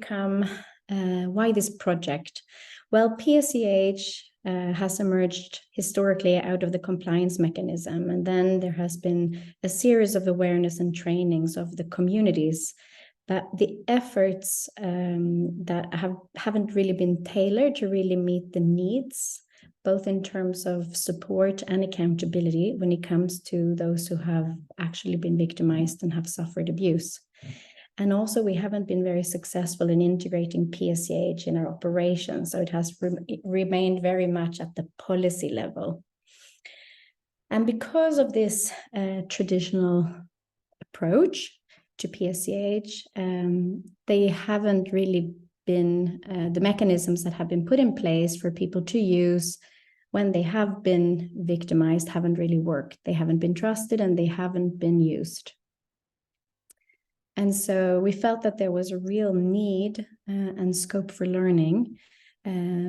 why this project? Well, PSCH has emerged historically out of the compliance mechanism, and then there has been a series of awareness and trainings of the communities that the efforts that haven't really been tailored to really meet the needs, both in terms of support and accountability when it comes to those who have actually been victimized and have suffered abuse. And also, we haven't been very successful in integrating PSCH in our operations, so it has remained very much at the policy level. And because of this traditional approach to PSCH, they haven't really been, the mechanisms that have been put in place for people to use when they have been victimized haven't really worked. They haven't been trusted and they haven't been used. And so we felt that there was a real need and scope for learning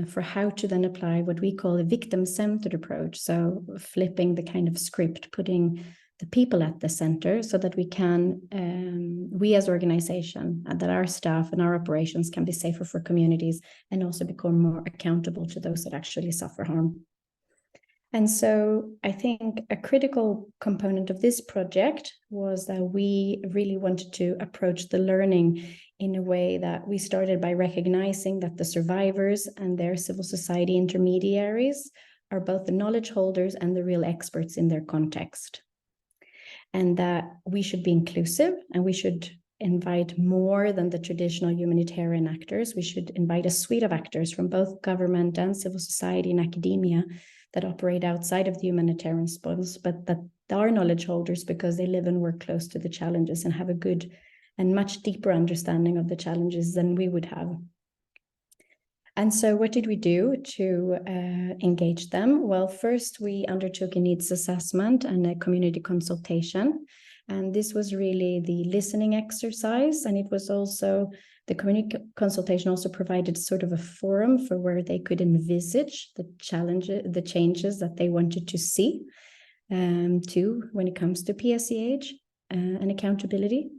for how to then apply what we call a victim-centered approach. So flipping the kind of script, putting the people at the center so that we can, we as organization, that our staff and our operations can be safer for communities and also become more accountable to those that actually suffer harm. And so I think a critical component of this project was that we really wanted to approach the learning in a way that we started by recognizing that the survivors and their civil society intermediaries are both the knowledge holders and the real experts in their context. And that we should be inclusive and we should invite more than the traditional humanitarian actors. We should invite a suite of actors from both government and civil society and academia that operate outside of the humanitarian response, but that are knowledge holders because they live and work close to the challenges and have a good and much deeper understanding of the challenges than we would have. And so what did we do to engage them? Well, first we undertook a needs assessment and a community consultation. And this was really the listening exercise. And it was also, the community consultation also provided sort of a forum for where they could envisage the challenges, the changes that they wanted to see too when it comes to PSCH and accountability.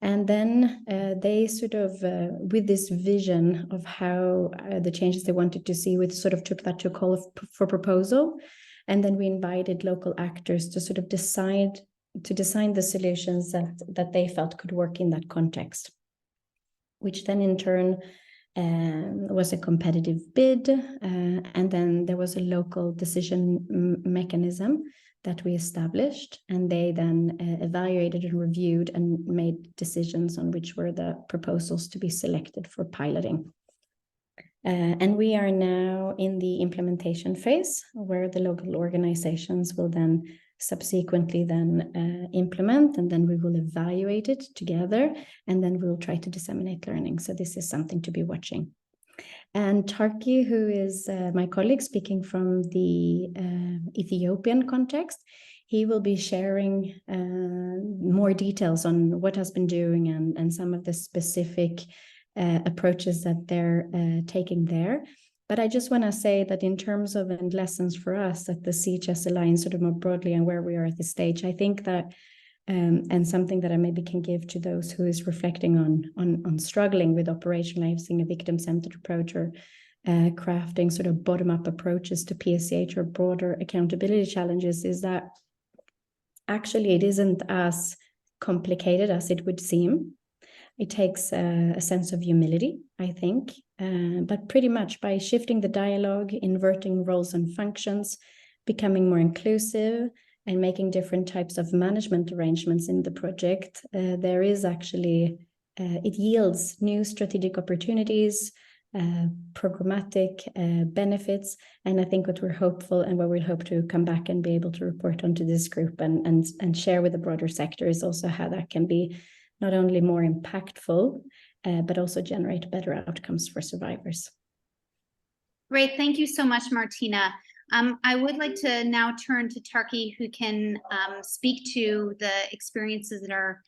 And then they sort of, with this vision of how the changes they wanted to see, we sort of took that to a call for proposal. And then we invited local actors to sort of design the solutions that they felt could work in that context, which then in turn was a competitive bid. And then there was a local decision mechanism that we established, and they then evaluated and reviewed and made decisions on which were the proposals to be selected for piloting. And we are now in the implementation phase, where the local organizations will then subsequently then implement, and then we will evaluate it together, and then we'll try to disseminate learning. So this is something to be watching. And Tarki, who is my colleague speaking from the Ethiopian context, he will be sharing more details on what has been doing and some of the specific approaches that they're taking there. But I just want to say that in terms of lessons for us at the CHS Alliance, sort of more broadly, and where we are at this stage, I think that and something that I maybe can give to those who is reflecting on struggling with operationalizing a victim-centered approach or crafting sort of bottom-up approaches to PSCH or broader accountability challenges, is that actually it isn't as complicated as it would seem. It takes a sense of humility, I think, but pretty much by shifting the dialogue, inverting roles and functions, becoming more inclusive, and making different types of management arrangements in the project, there is actually, it yields new strategic opportunities, programmatic benefits. And I think what we're hopeful and what we'll hope to come back and be able to report onto this group and share with the broader sector is also how that can be not only more impactful, but also generate better outcomes for survivors. Great, thank you so much, Martina. I would like to now turn to Tarki, who can speak to the experiences that are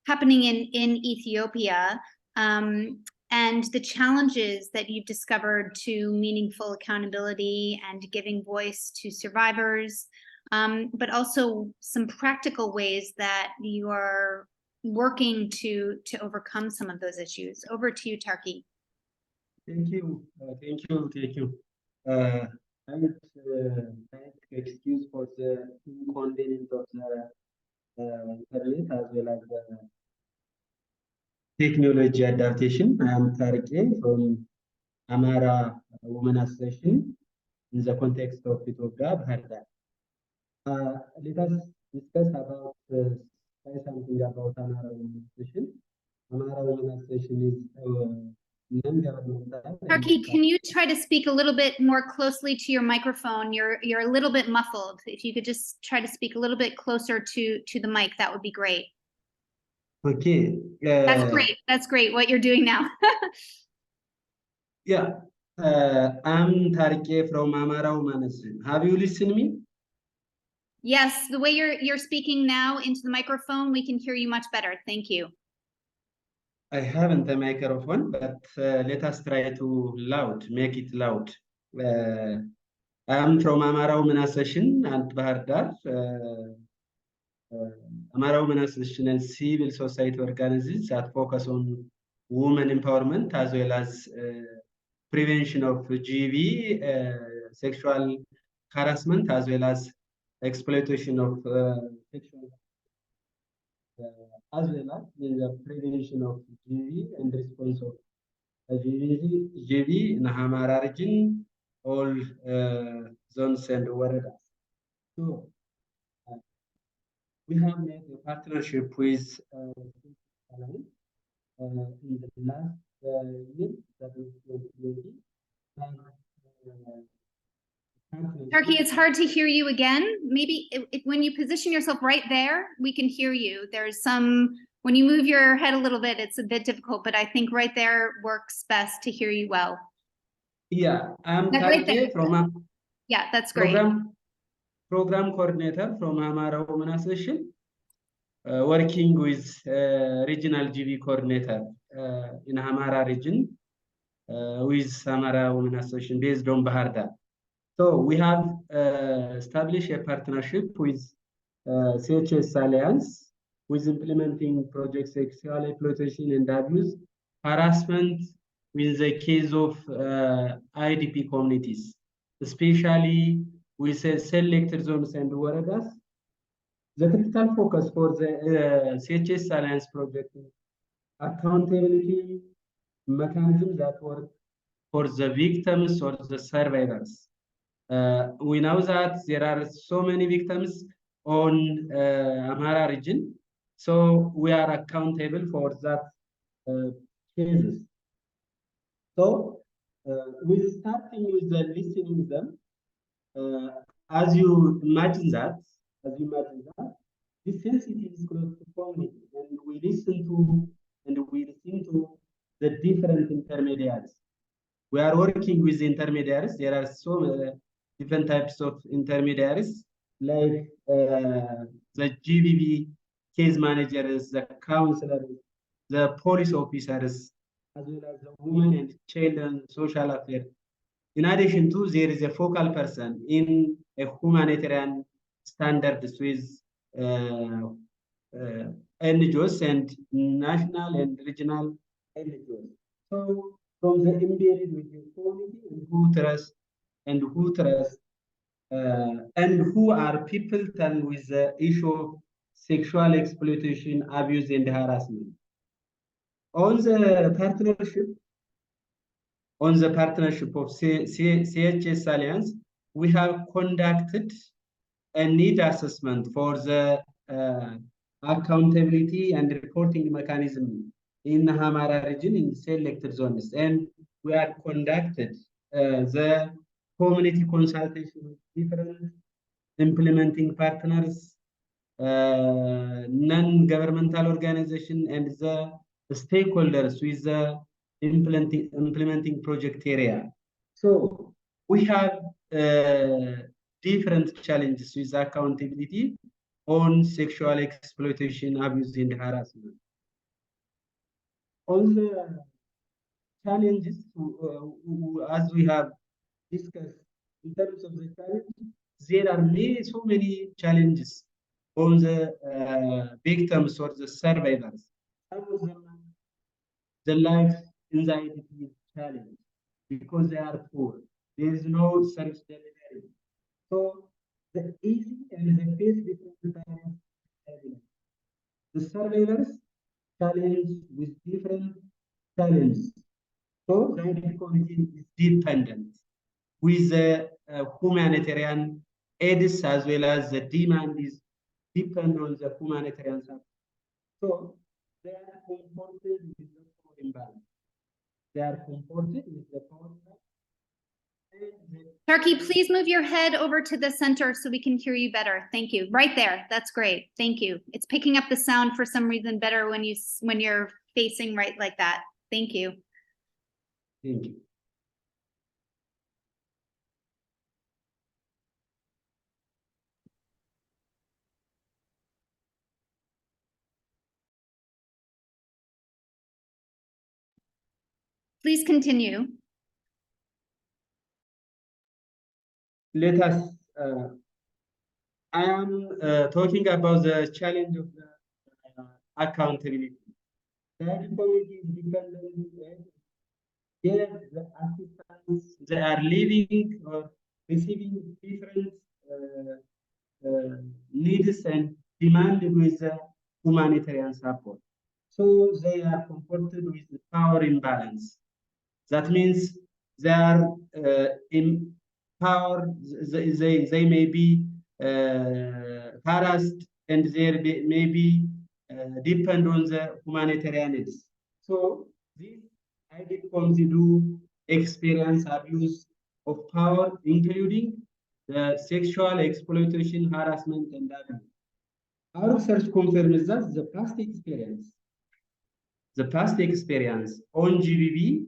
happening in Ethiopia and the challenges that you've discovered to meaningful accountability and giving voice to survivors, but also some practical ways that you are working to overcome some of those issues. Over to you, Tarki. Thank you. I would excuse for the inconvenience of the internet as well as technology adaptation. I am Tarike from Amara Women Association in the context of Ethiopia, Bharda. Let us discuss about say something about Amara Women Association. Amara Women Association is non-governmental. Turkey, can you try to speak a little bit more closely to your microphone? You're a little bit muffled. If you could just try to speak a little bit closer to the mic, that would be great. Okay. That's great. That's great. What you're doing now. Yeah. I'm Tarike from Amara Women Association. Have you listened me? Yes, the way you're speaking now into the microphone, we can hear you much better. Thank you. I haven't a microphone, but let us try to make it loud. I'm from Amara Women Association and Bahar Dar. Amara Women Association and civil society organizations that focus on women empowerment as well as prevention of GV, sexual harassment, as well as exploitation of sexual, as well as the prevention of GV and response of GV in Amara region, all zones and waredas. So we have made a partnership with Alliance in the last year, that is 2020. Turkey, it's hard to hear you again. Maybe if when you position yourself right there, we can hear you. There's some, when you move your head a little bit, it's a bit difficult, but I think right there works best to hear you well. Yeah, I'm Right there. Tarike from Yeah, that's great. program coordinator from Amara Women Association, working with regional GV coordinator in Amara region with Amara Women Association based on Bahar Dar. So we have established a partnership with CHS Alliance with implementing project sexual exploitation and abuse, harassment with the case of IDP communities, especially with selected zones and waredas. The critical focus for the CHS Alliance project is accountability mechanisms that work for the victims or the survivors. We know that there are so many victims on Amhara region, so we are accountable for that cases. So we're starting with the listening them. As you imagine that, this sensitive is close to community, and we listen to the different intermediaries. We are working with intermediaries. There are so different types of intermediaries, like the GBV case managers, the counselors, the police officers, as well as the women and children social affairs. In addition to, there is a focal person in a humanitarian standards with NGOs and national and regional NGOs. So from the embedded with the community and who trust and who are people with the issue of sexual exploitation, abuse, and harassment. On the partnership of CHS Alliance, we have conducted a need assessment for the accountability and reporting mechanism in the Hamara region in selected zones, and we have conducted the community consultation with different implementing partners, non-governmental organization, and the stakeholders with the implementing project area. So we have different challenges with accountability on sexual exploitation, abuse, and harassment. On the challenges, as we have discussed, in terms of the challenge, there are so many challenges on the victims or the survivors. Some of them, the life anxiety is challenge because they are poor. There is no service delivery. So the easy and the face different parents. The survivors challenge with different challenges. So the IDP community is dependent with the humanitarian aids, as well as the demand is depend on the humanitarian support. So they are comforted with the power imbalance. They are comforted with the power imbalance. Turkey, please move your head over to the center so we can hear you better. Thank you. Right there. That's great. Thank you. It's picking up the sound for some reason better when you're facing right like that. Thank you. Thank you. Please continue. Let us, I am talking about the challenge of the accountability. The IDP community is dependent. Here, the assistance they are living or receiving different needs and demand with humanitarian support. So they are confronted with the power imbalance. That means they are in power, they may be harassed, and they may be depend on the humanitarian needs. So these IDP communities do experience abuse of power, including the sexual exploitation, harassment, and abuse. Our research confirms that the past experience on GBV,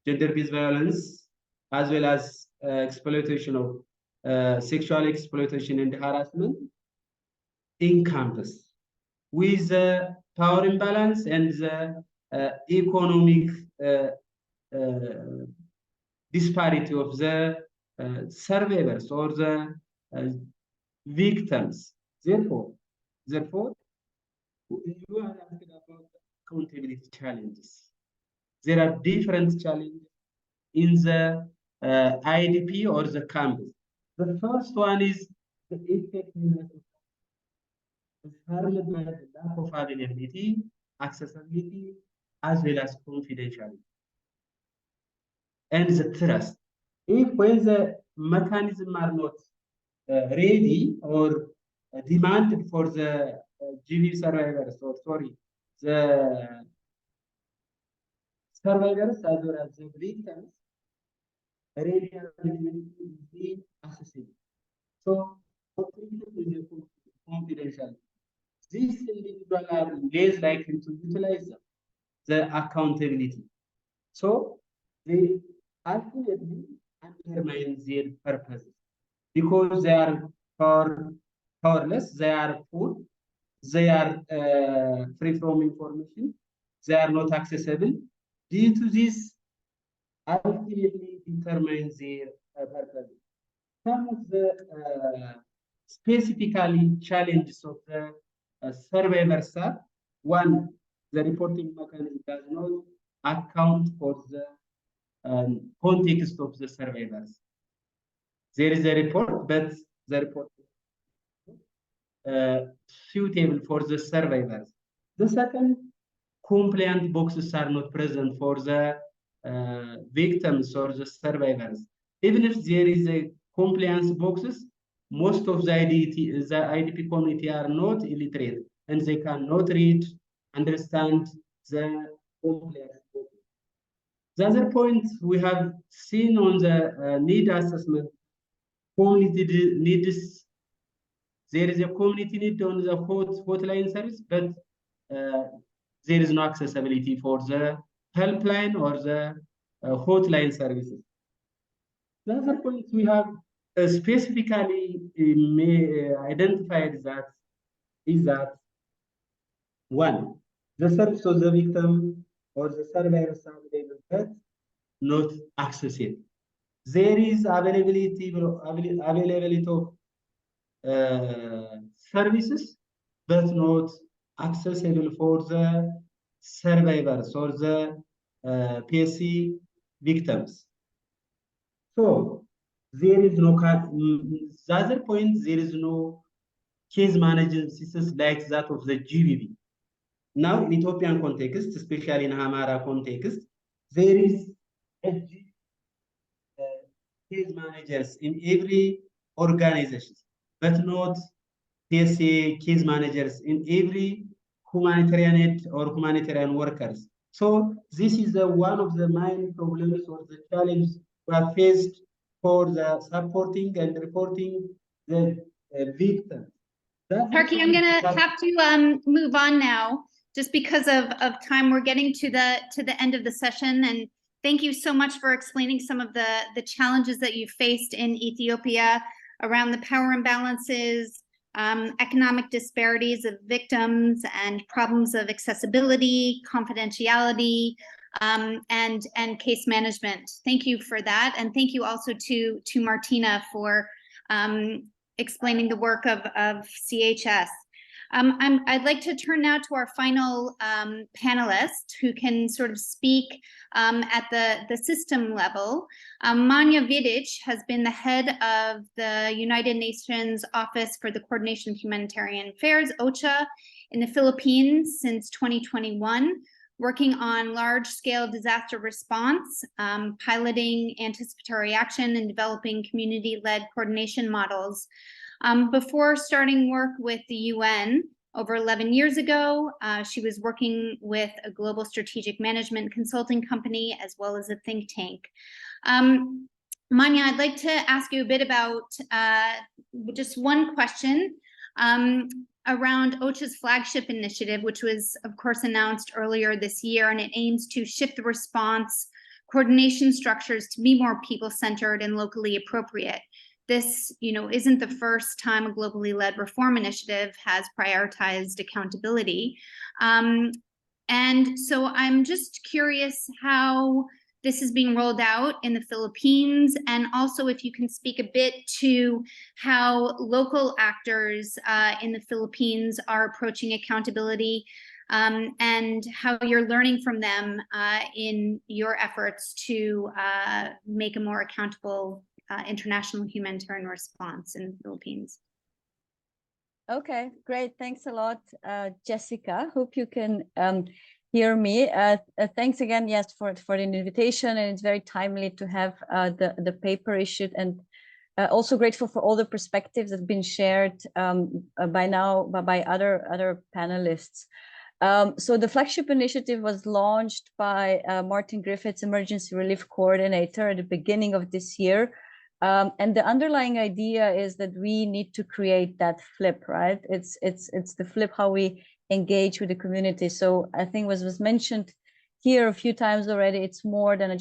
gender-based violence, as well as exploitation of sexual exploitation and harassment, encompass with the power imbalance and the economic disparity of the survivors or the victims. Therefore, you are asking about accountability challenges. There are different challenges in the IDP or the campus. The first one is the effectiveness of harmed by the lack of availability, accessibility, as well as confidentiality. And the trust. If when the mechanisms are not ready or demanded for the GV survivors, or sorry, the survivors as well as the victims, ready availability will be accessible. So, confidentiality. These individuals are less likely to utilize the accountability. So, they ultimately undermine their purpose because they are powerless, they are poor, they are free from information, they are not accessible. Due to this, ultimately determines their purpose. Some of the specifically challenges of the survivors are: one, the reporting mechanism does not account for the context of the survivors. There is a report, but the report is suitable for the survivors. The second, compliant boxes are not present for the victims or the survivors. Even if there is a compliance boxes, most of the IDP community are not illiterate and they cannot read, understand the compliance boxes. The other point we have seen on the need assessment, community needs. There is a community need on the hotline service, but there is no accessibility for the helpline or the hotline services. The other point we have specifically identified that is that one, the service of the victim or the survivor available but not accessible. There is availability of services, but not accessible for the survivors or the PSC victims. So there is no, the other point, there is no case management systems like that of the GBV. Now, in Ethiopian context, especially in Amara context, there is case managers in every organization, but not PSA case managers in every humanitarian aid or humanitarian workers. So this is one of the main problems or the challenge we have faced for the supporting and reporting the victims. Turkey, I'm gonna have to move on now, just because of time. We're getting to the end of the session, and thank you so much for explaining some of the challenges that you faced in Ethiopia around the power imbalances, economic disparities of victims, and problems of accessibility, confidentiality, and case management. Thank you for that, and thank you also to Martina for explaining the work of CHS. I'd like to turn now to our final panelist, who can sort of speak at the system level. Manja Vidic has been the head of the United Nations Office for the Coordination of Humanitarian Affairs, OCHA, in the Philippines since 2021, working on large-scale disaster response, piloting anticipatory action, and developing community-led coordination models. Before starting work with the UN over 11 years ago, she was working with a global strategic management consulting company as well as a think tank. Manja, I'd like to ask you a bit about just one question around OCHA's flagship initiative, which was, of course, announced earlier this year, and it aims to shift the response coordination structures to be more people-centered and locally appropriate. This, isn't the first time a globally led reform initiative has prioritized accountability. And so I'm just curious how this is being rolled out in the Philippines, and also if you can speak a bit to how local actors in the Philippines are approaching accountability, and how you're learning from them in your efforts to make a more accountable international humanitarian response in the Philippines. Okay, great. Thanks a lot, Jessica. Hope you can hear me. Thanks again, yes, for the invitation, and it's very timely to have the paper issued, and also grateful for all the perspectives that have been shared by other panelists. So the flagship initiative was launched by Martin Griffiths, Emergency Relief Coordinator, at the beginning of this year. And the underlying idea is that we need to create that flip, right? It's the flip how we engage with the community. So I think was mentioned here a few times already, it's more than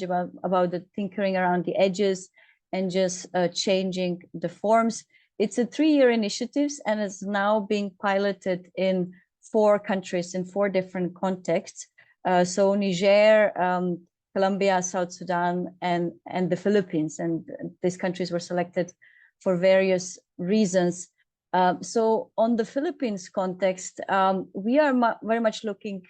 about the tinkering around the edges and just changing the forms. It's a 3-year initiative, and it's now being piloted in 4 countries in 4 different contexts. So Niger, Colombia, South Sudan, and the Philippines. And these countries were selected for various reasons. So on the Philippines context, we are very much looking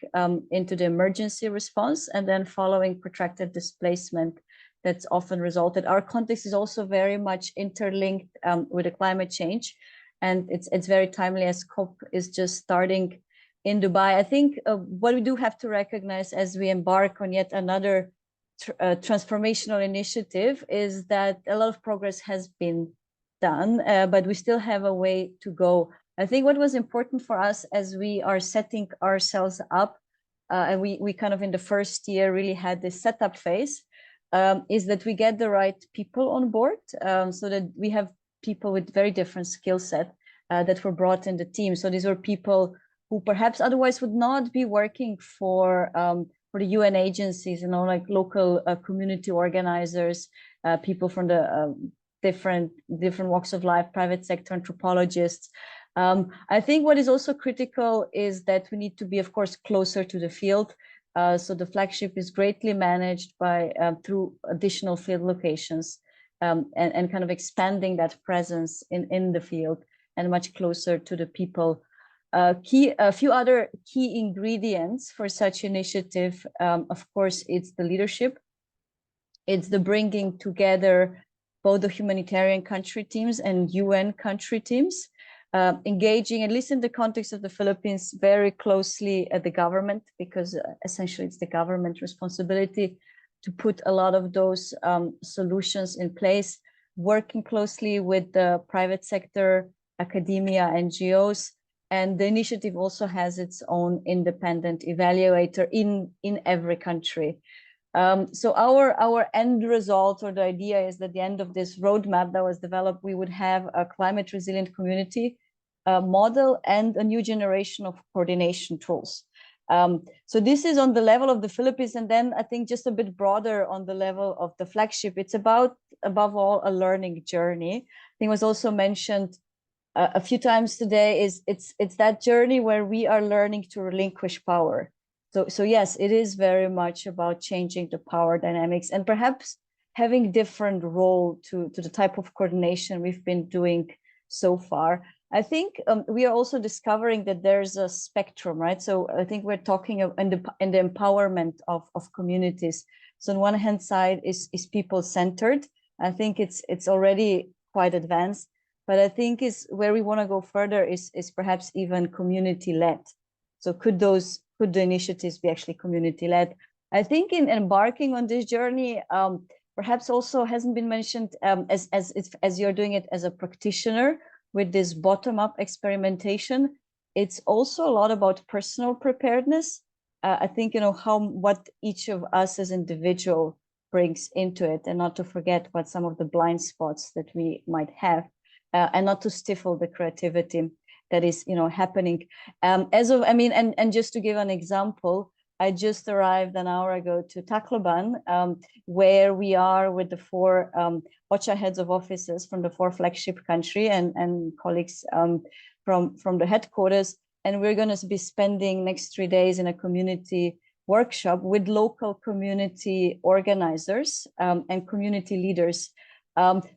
into the emergency response and then following protracted displacement that's often resulted. Our context is also very much interlinked with the climate change. And it's very timely as COP is just starting in Dubai. I think what we do have to recognize as we embark on yet another transformational initiative is that a lot of progress has been done, but we still have a way to go. I think what was important for us as we are setting ourselves up, and we kind of in the first year really had this setup phase, is that we get the right people on board, so that we have people with very different skill set that were brought in the team. So these were people who perhaps otherwise would not be working for the UN agencies, like local community organizers, people from the different walks of life, private sector anthropologists. I think what is also critical is that we need to be, of course, closer to the field. So the flagship is greatly managed by through additional field locations, and kind of expanding that presence in the field and much closer to the people. A few other key ingredients for such initiative, of course, it's the leadership. It's the bringing together both the humanitarian country teams and UN country teams. engaging, at least in the context of the Philippines, very closely at the government, because essentially it's the government responsibility to put a lot of those solutions in place, working closely with the private sector, academia, NGOs. And the initiative also has its own independent evaluator in every country. So our end result, or the idea, is that at the end of this roadmap that was developed, we would have a climate resilient community model and a new generation of coordination tools. So this is on the level of the Philippines, and then I think just a bit broader on the level of the flagship. It's about, above all, a learning journey. I think was also mentioned a few times today, is it's that journey where we are learning to relinquish power. So yes, it is very much about changing the power dynamics and perhaps having different role to the type of coordination we've been doing so far. I think we are also discovering that there's a spectrum, right? So I think we're talking in the empowerment of communities. So on one hand side is people-centered. I think it's already quite advanced, but I think is where we want to go further is perhaps even community-led. So could the initiatives be actually community-led? I think in embarking on this journey, perhaps also hasn't been mentioned as you're doing it as a practitioner with this bottom-up experimentation. It's also a lot about personal preparedness. I think, what each of us as individual brings into it, and not to forget what some of the blind spots that we might have, and not to stifle the creativity that is, happening. And just to give an example, I just arrived an hour ago to Tacloban, where we are with the 4 OCHA heads of offices from the 4 flagship country and colleagues from the headquarters. And we're going to be spending next 3 days in a community workshop with local community organizers and community leaders.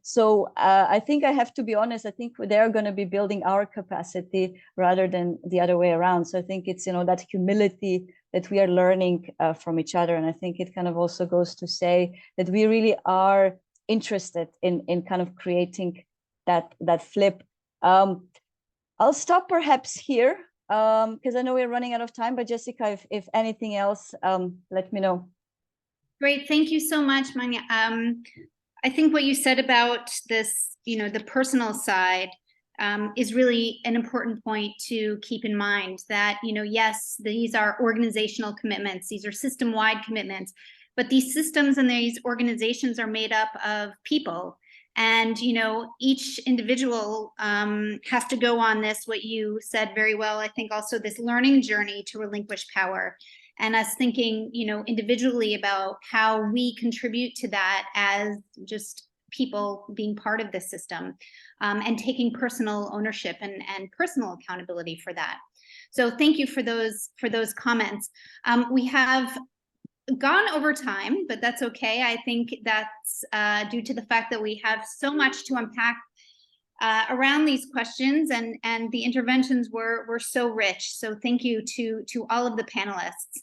So I think I have to be honest, I think they're going to be building our capacity rather than the other way around. So I think it's, that humility that we are learning from each other. And I think it kind of also goes to say that we really are interested in kind of creating that flip. I'll stop perhaps here because I know we're running out of time, but Jessica, if anything else, let me know. Great, thank you so much, Manya. I think what you said about this, the personal side is really an important point to keep in mind, that, yes, these are organizational commitments, these are system-wide commitments, but these systems and these organizations are made up of people. And, each individual has to go on this, what you said very well, I think also this learning journey to relinquish power. And us thinking, individually about how we contribute to that as just people being part of the system, and taking personal ownership and personal accountability for that. So thank you for those comments. We have gone over time, but that's okay. I think that's due to the fact that we have so much to unpack around these questions, and the interventions were so rich. So thank you to all of the panelists.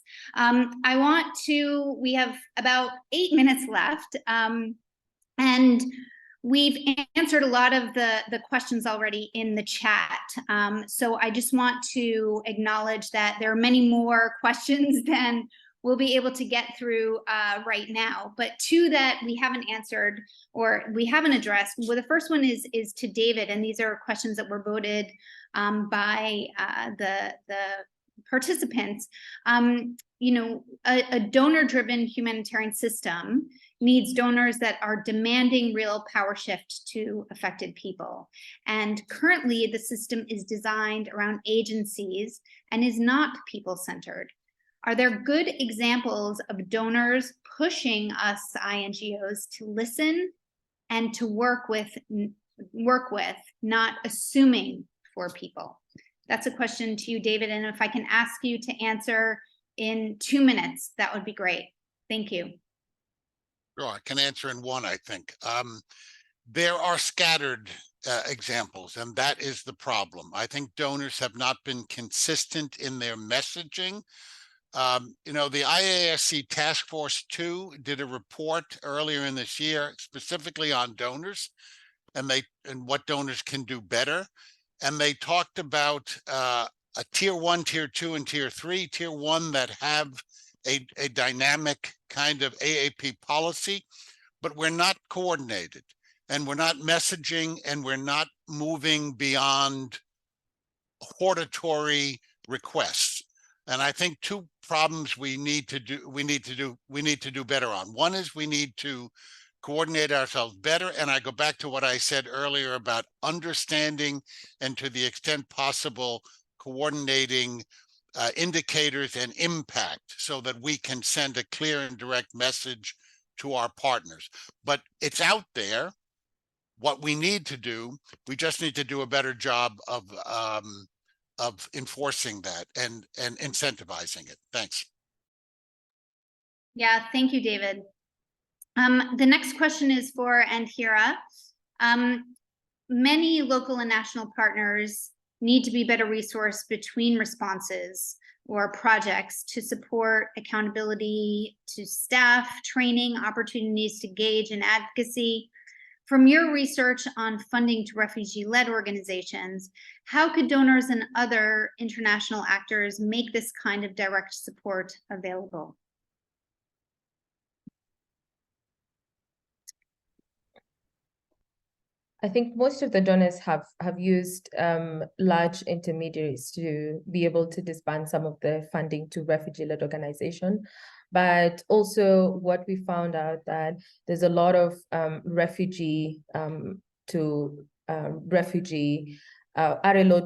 We have about 8 minutes left, and we've answered a lot of the questions already in the chat. So I just want to acknowledge that there are many more questions than we'll be able to get through right now, but 2 that we haven't answered or we haven't addressed. Well, the first one is to David, and these are questions that were voted by the participants. A donor-driven humanitarian system needs donors that are demanding real power shift to affected people. And currently, the system is designed around agencies and is not people-centered. Are there good examples of donors pushing us INGOs to listen and to work with, not assuming for people? That's a question to you, David. And if I can ask you to answer in 2 minutes, that would be great. Thank you. Sure, I can answer in 1, I think. There are scattered examples, and that is the problem. I think donors have not been consistent in their messaging. The IASC Task Force 2 did a report earlier in this year specifically on donors and what donors can do better. and they talked about a tier 1, tier 2, and tier 3. Tier 1 that have a dynamic kind of AAP policy, but we're not coordinated, and we're not messaging, and we're not moving beyond hortatory requests. And I think two problems we need to do better on. One is we need to coordinate ourselves better. And I go back to what I said earlier about understanding and, to the extent possible, coordinating indicators and impact so that we can send a clear and direct message to our partners. But it's out there. What we need to do, we just need to do a better job of enforcing that and incentivizing it. Thanks. Yeah, thank you, David. The next question is for Anhira. Many local and national partners need to be better resourced between responses or projects to support accountability to staff, training, opportunities to engage in advocacy. From your research on funding to refugee-led organizations, how could donors and other international actors make this kind of direct support available? I think most of the donors have used large intermediaries to be able to disband some of the funding to refugee-led organization. But also what we found out that there's a lot of refugee RLO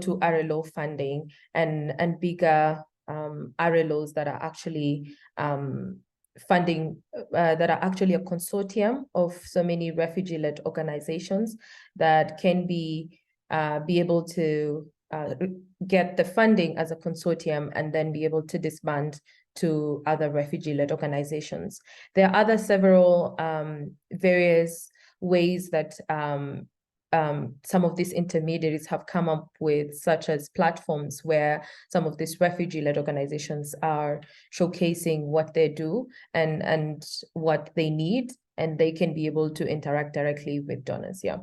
to RLO funding and bigger RLOs that are actually funding that are actually a consortium of so many refugee-led organizations that can be able to get the funding as a consortium and then be able to disband to other refugee-led organizations. There are several various ways that some of these intermediaries have come up with, such as platforms where some of these refugee-led organizations are showcasing what they do and what they need, and they can be able to interact directly with donors. Yeah.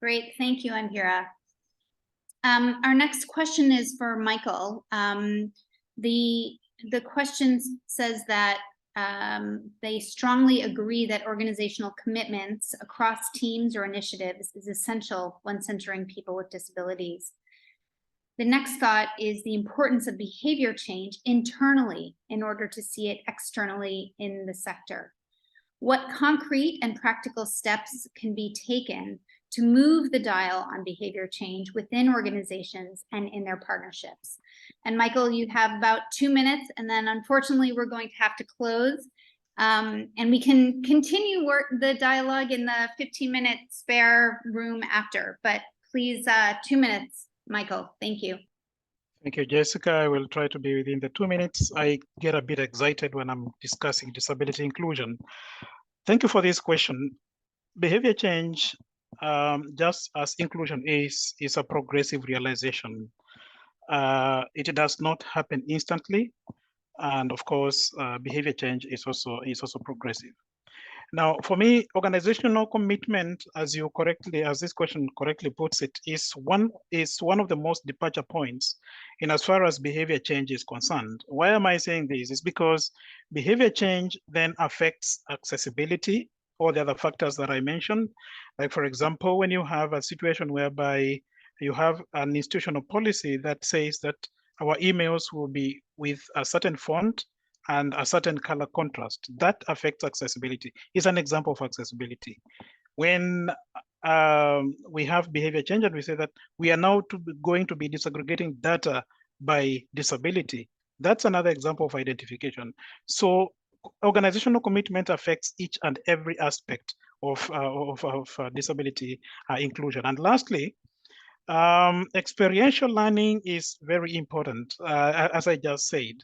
Great, thank you, Anhira. Our next question is for Michael. The question says that they strongly agree that organizational commitments across teams or initiatives is essential when centering people with disabilities. The next thought is the importance of behavior change internally in order to see it externally in the sector. What concrete and practical steps can be taken to move the dial on behavior change within organizations and in their partnerships? And Michael, you have about 2 minutes, and then unfortunately we're going to have to close. And we can continue the dialogue in the 15-minute spare room after, but please, 2 minutes, Michael. Thank you. Thank you, Jessica. I will try to be within the 2 minutes. I get a bit excited when I'm discussing disability inclusion. Thank you for this question. Behavior change, just as inclusion is a progressive realization. It does not happen instantly, and of course, behavior change is also progressive. Now, for me, organizational commitment, as this question correctly puts it, is one of the most departure points in as far as behavior change is concerned. Why am I saying this? It's because behavior change then affects accessibility, or the other factors that I mentioned. Like, for example, when you have a situation whereby you have an institutional policy that says that our emails will be with a certain font and a certain color contrast, that affects accessibility. It's an example of accessibility. When we have behavior change and we say that we are now going to be disaggregating data by disability, that's another example of identification. So organizational commitment affects each and every aspect of disability inclusion. And lastly, experiential learning is very important, as I just said,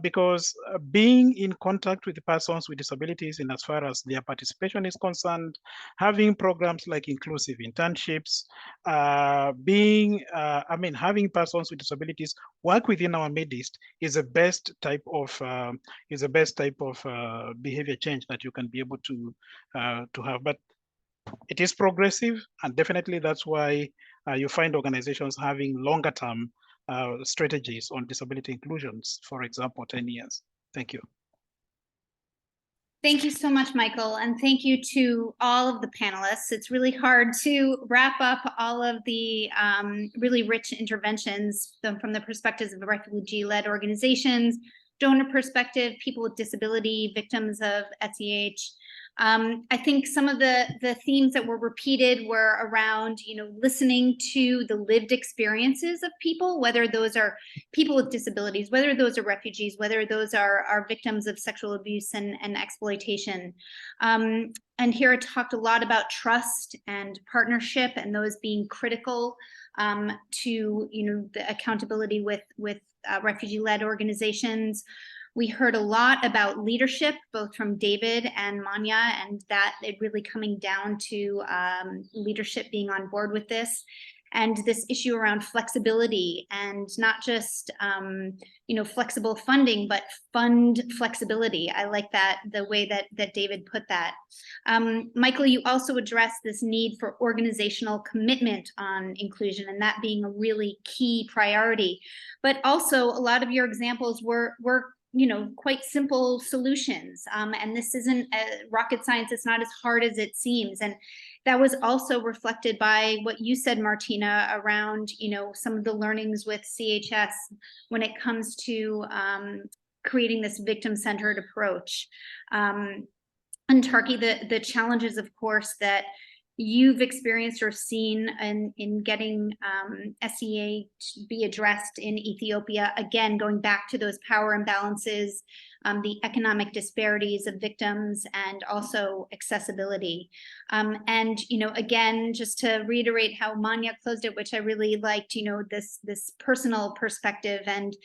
because being in contact with persons with disabilities in as far as their participation is concerned, having programs like inclusive internships, having persons with disabilities work within our midst is the best type of behavior change that you can be able to have. But it is progressive, and definitely that's why you find organizations having longer term strategies on disability inclusions, for example, 10 years. Thank you. Thank you so much, Michael, and thank you to all of the panelists. It's really hard to wrap up all of the really rich interventions from the perspectives of refugee-led organizations, donor perspective, people with disability, victims of SEH. I think some of the themes that were repeated were around, listening to the lived experiences of people, whether those are people with disabilities, whether those are refugees, whether those are victims of sexual abuse and exploitation. And here I talked a lot about trust and partnership, and those being critical to the accountability with refugee-led organizations. We heard a lot about leadership, both from David and Manya, and that it really coming down to leadership being on board with this. And this issue around flexibility, and not just flexible funding, but fund flexibility. I like that, the way that David put that. Michael, you also addressed this need for organizational commitment on inclusion, and that being a really key priority. But also a lot of your examples were quite simple solutions. And this isn't rocket science. It's not as hard as it seems. And that was also reflected by what you said, Martina, around, some of the learnings with CHS when it comes to creating this victim-centered approach. And Tarki, the challenges, of course, that you've experienced or seen in getting SEA to be addressed in Ethiopia, again, going back to those power imbalances, the economic disparities of victims, and also accessibility. And, again, just to reiterate how Manya closed it, which I really liked, this personal perspective and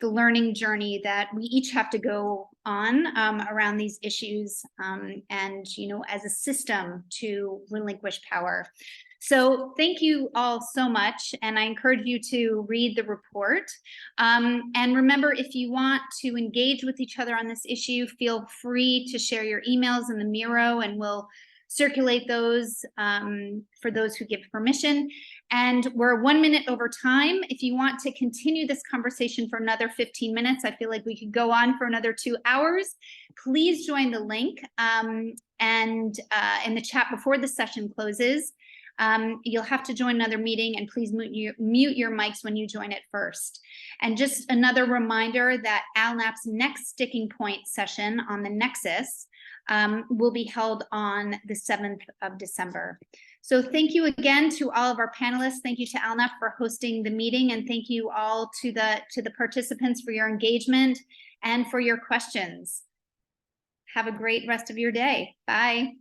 the learning journey that we each have to go on around these issues, and, as a system to relinquish power. So thank you all so much, and I encourage you to read the report. And remember, if you want to engage with each other on this issue, feel free to share your emails in the Miro, and we'll circulate those for those who give permission. And we're 1 minute over time. If you want to continue this conversation for another 15 minutes, I feel like we could go on for another 2 hours. Please join the link and in the chat before the session closes. You'll have to join another meeting, and please mute your mics when you join it first. And just another reminder that ALNAP's next sticking point session on the Nexus will be held on the 7th of December. So thank you again to all of our panelists. Thank you to ALNAP for hosting the meeting, and thank you all to the participants for your engagement and for your questions. Have a great rest of your day. Bye.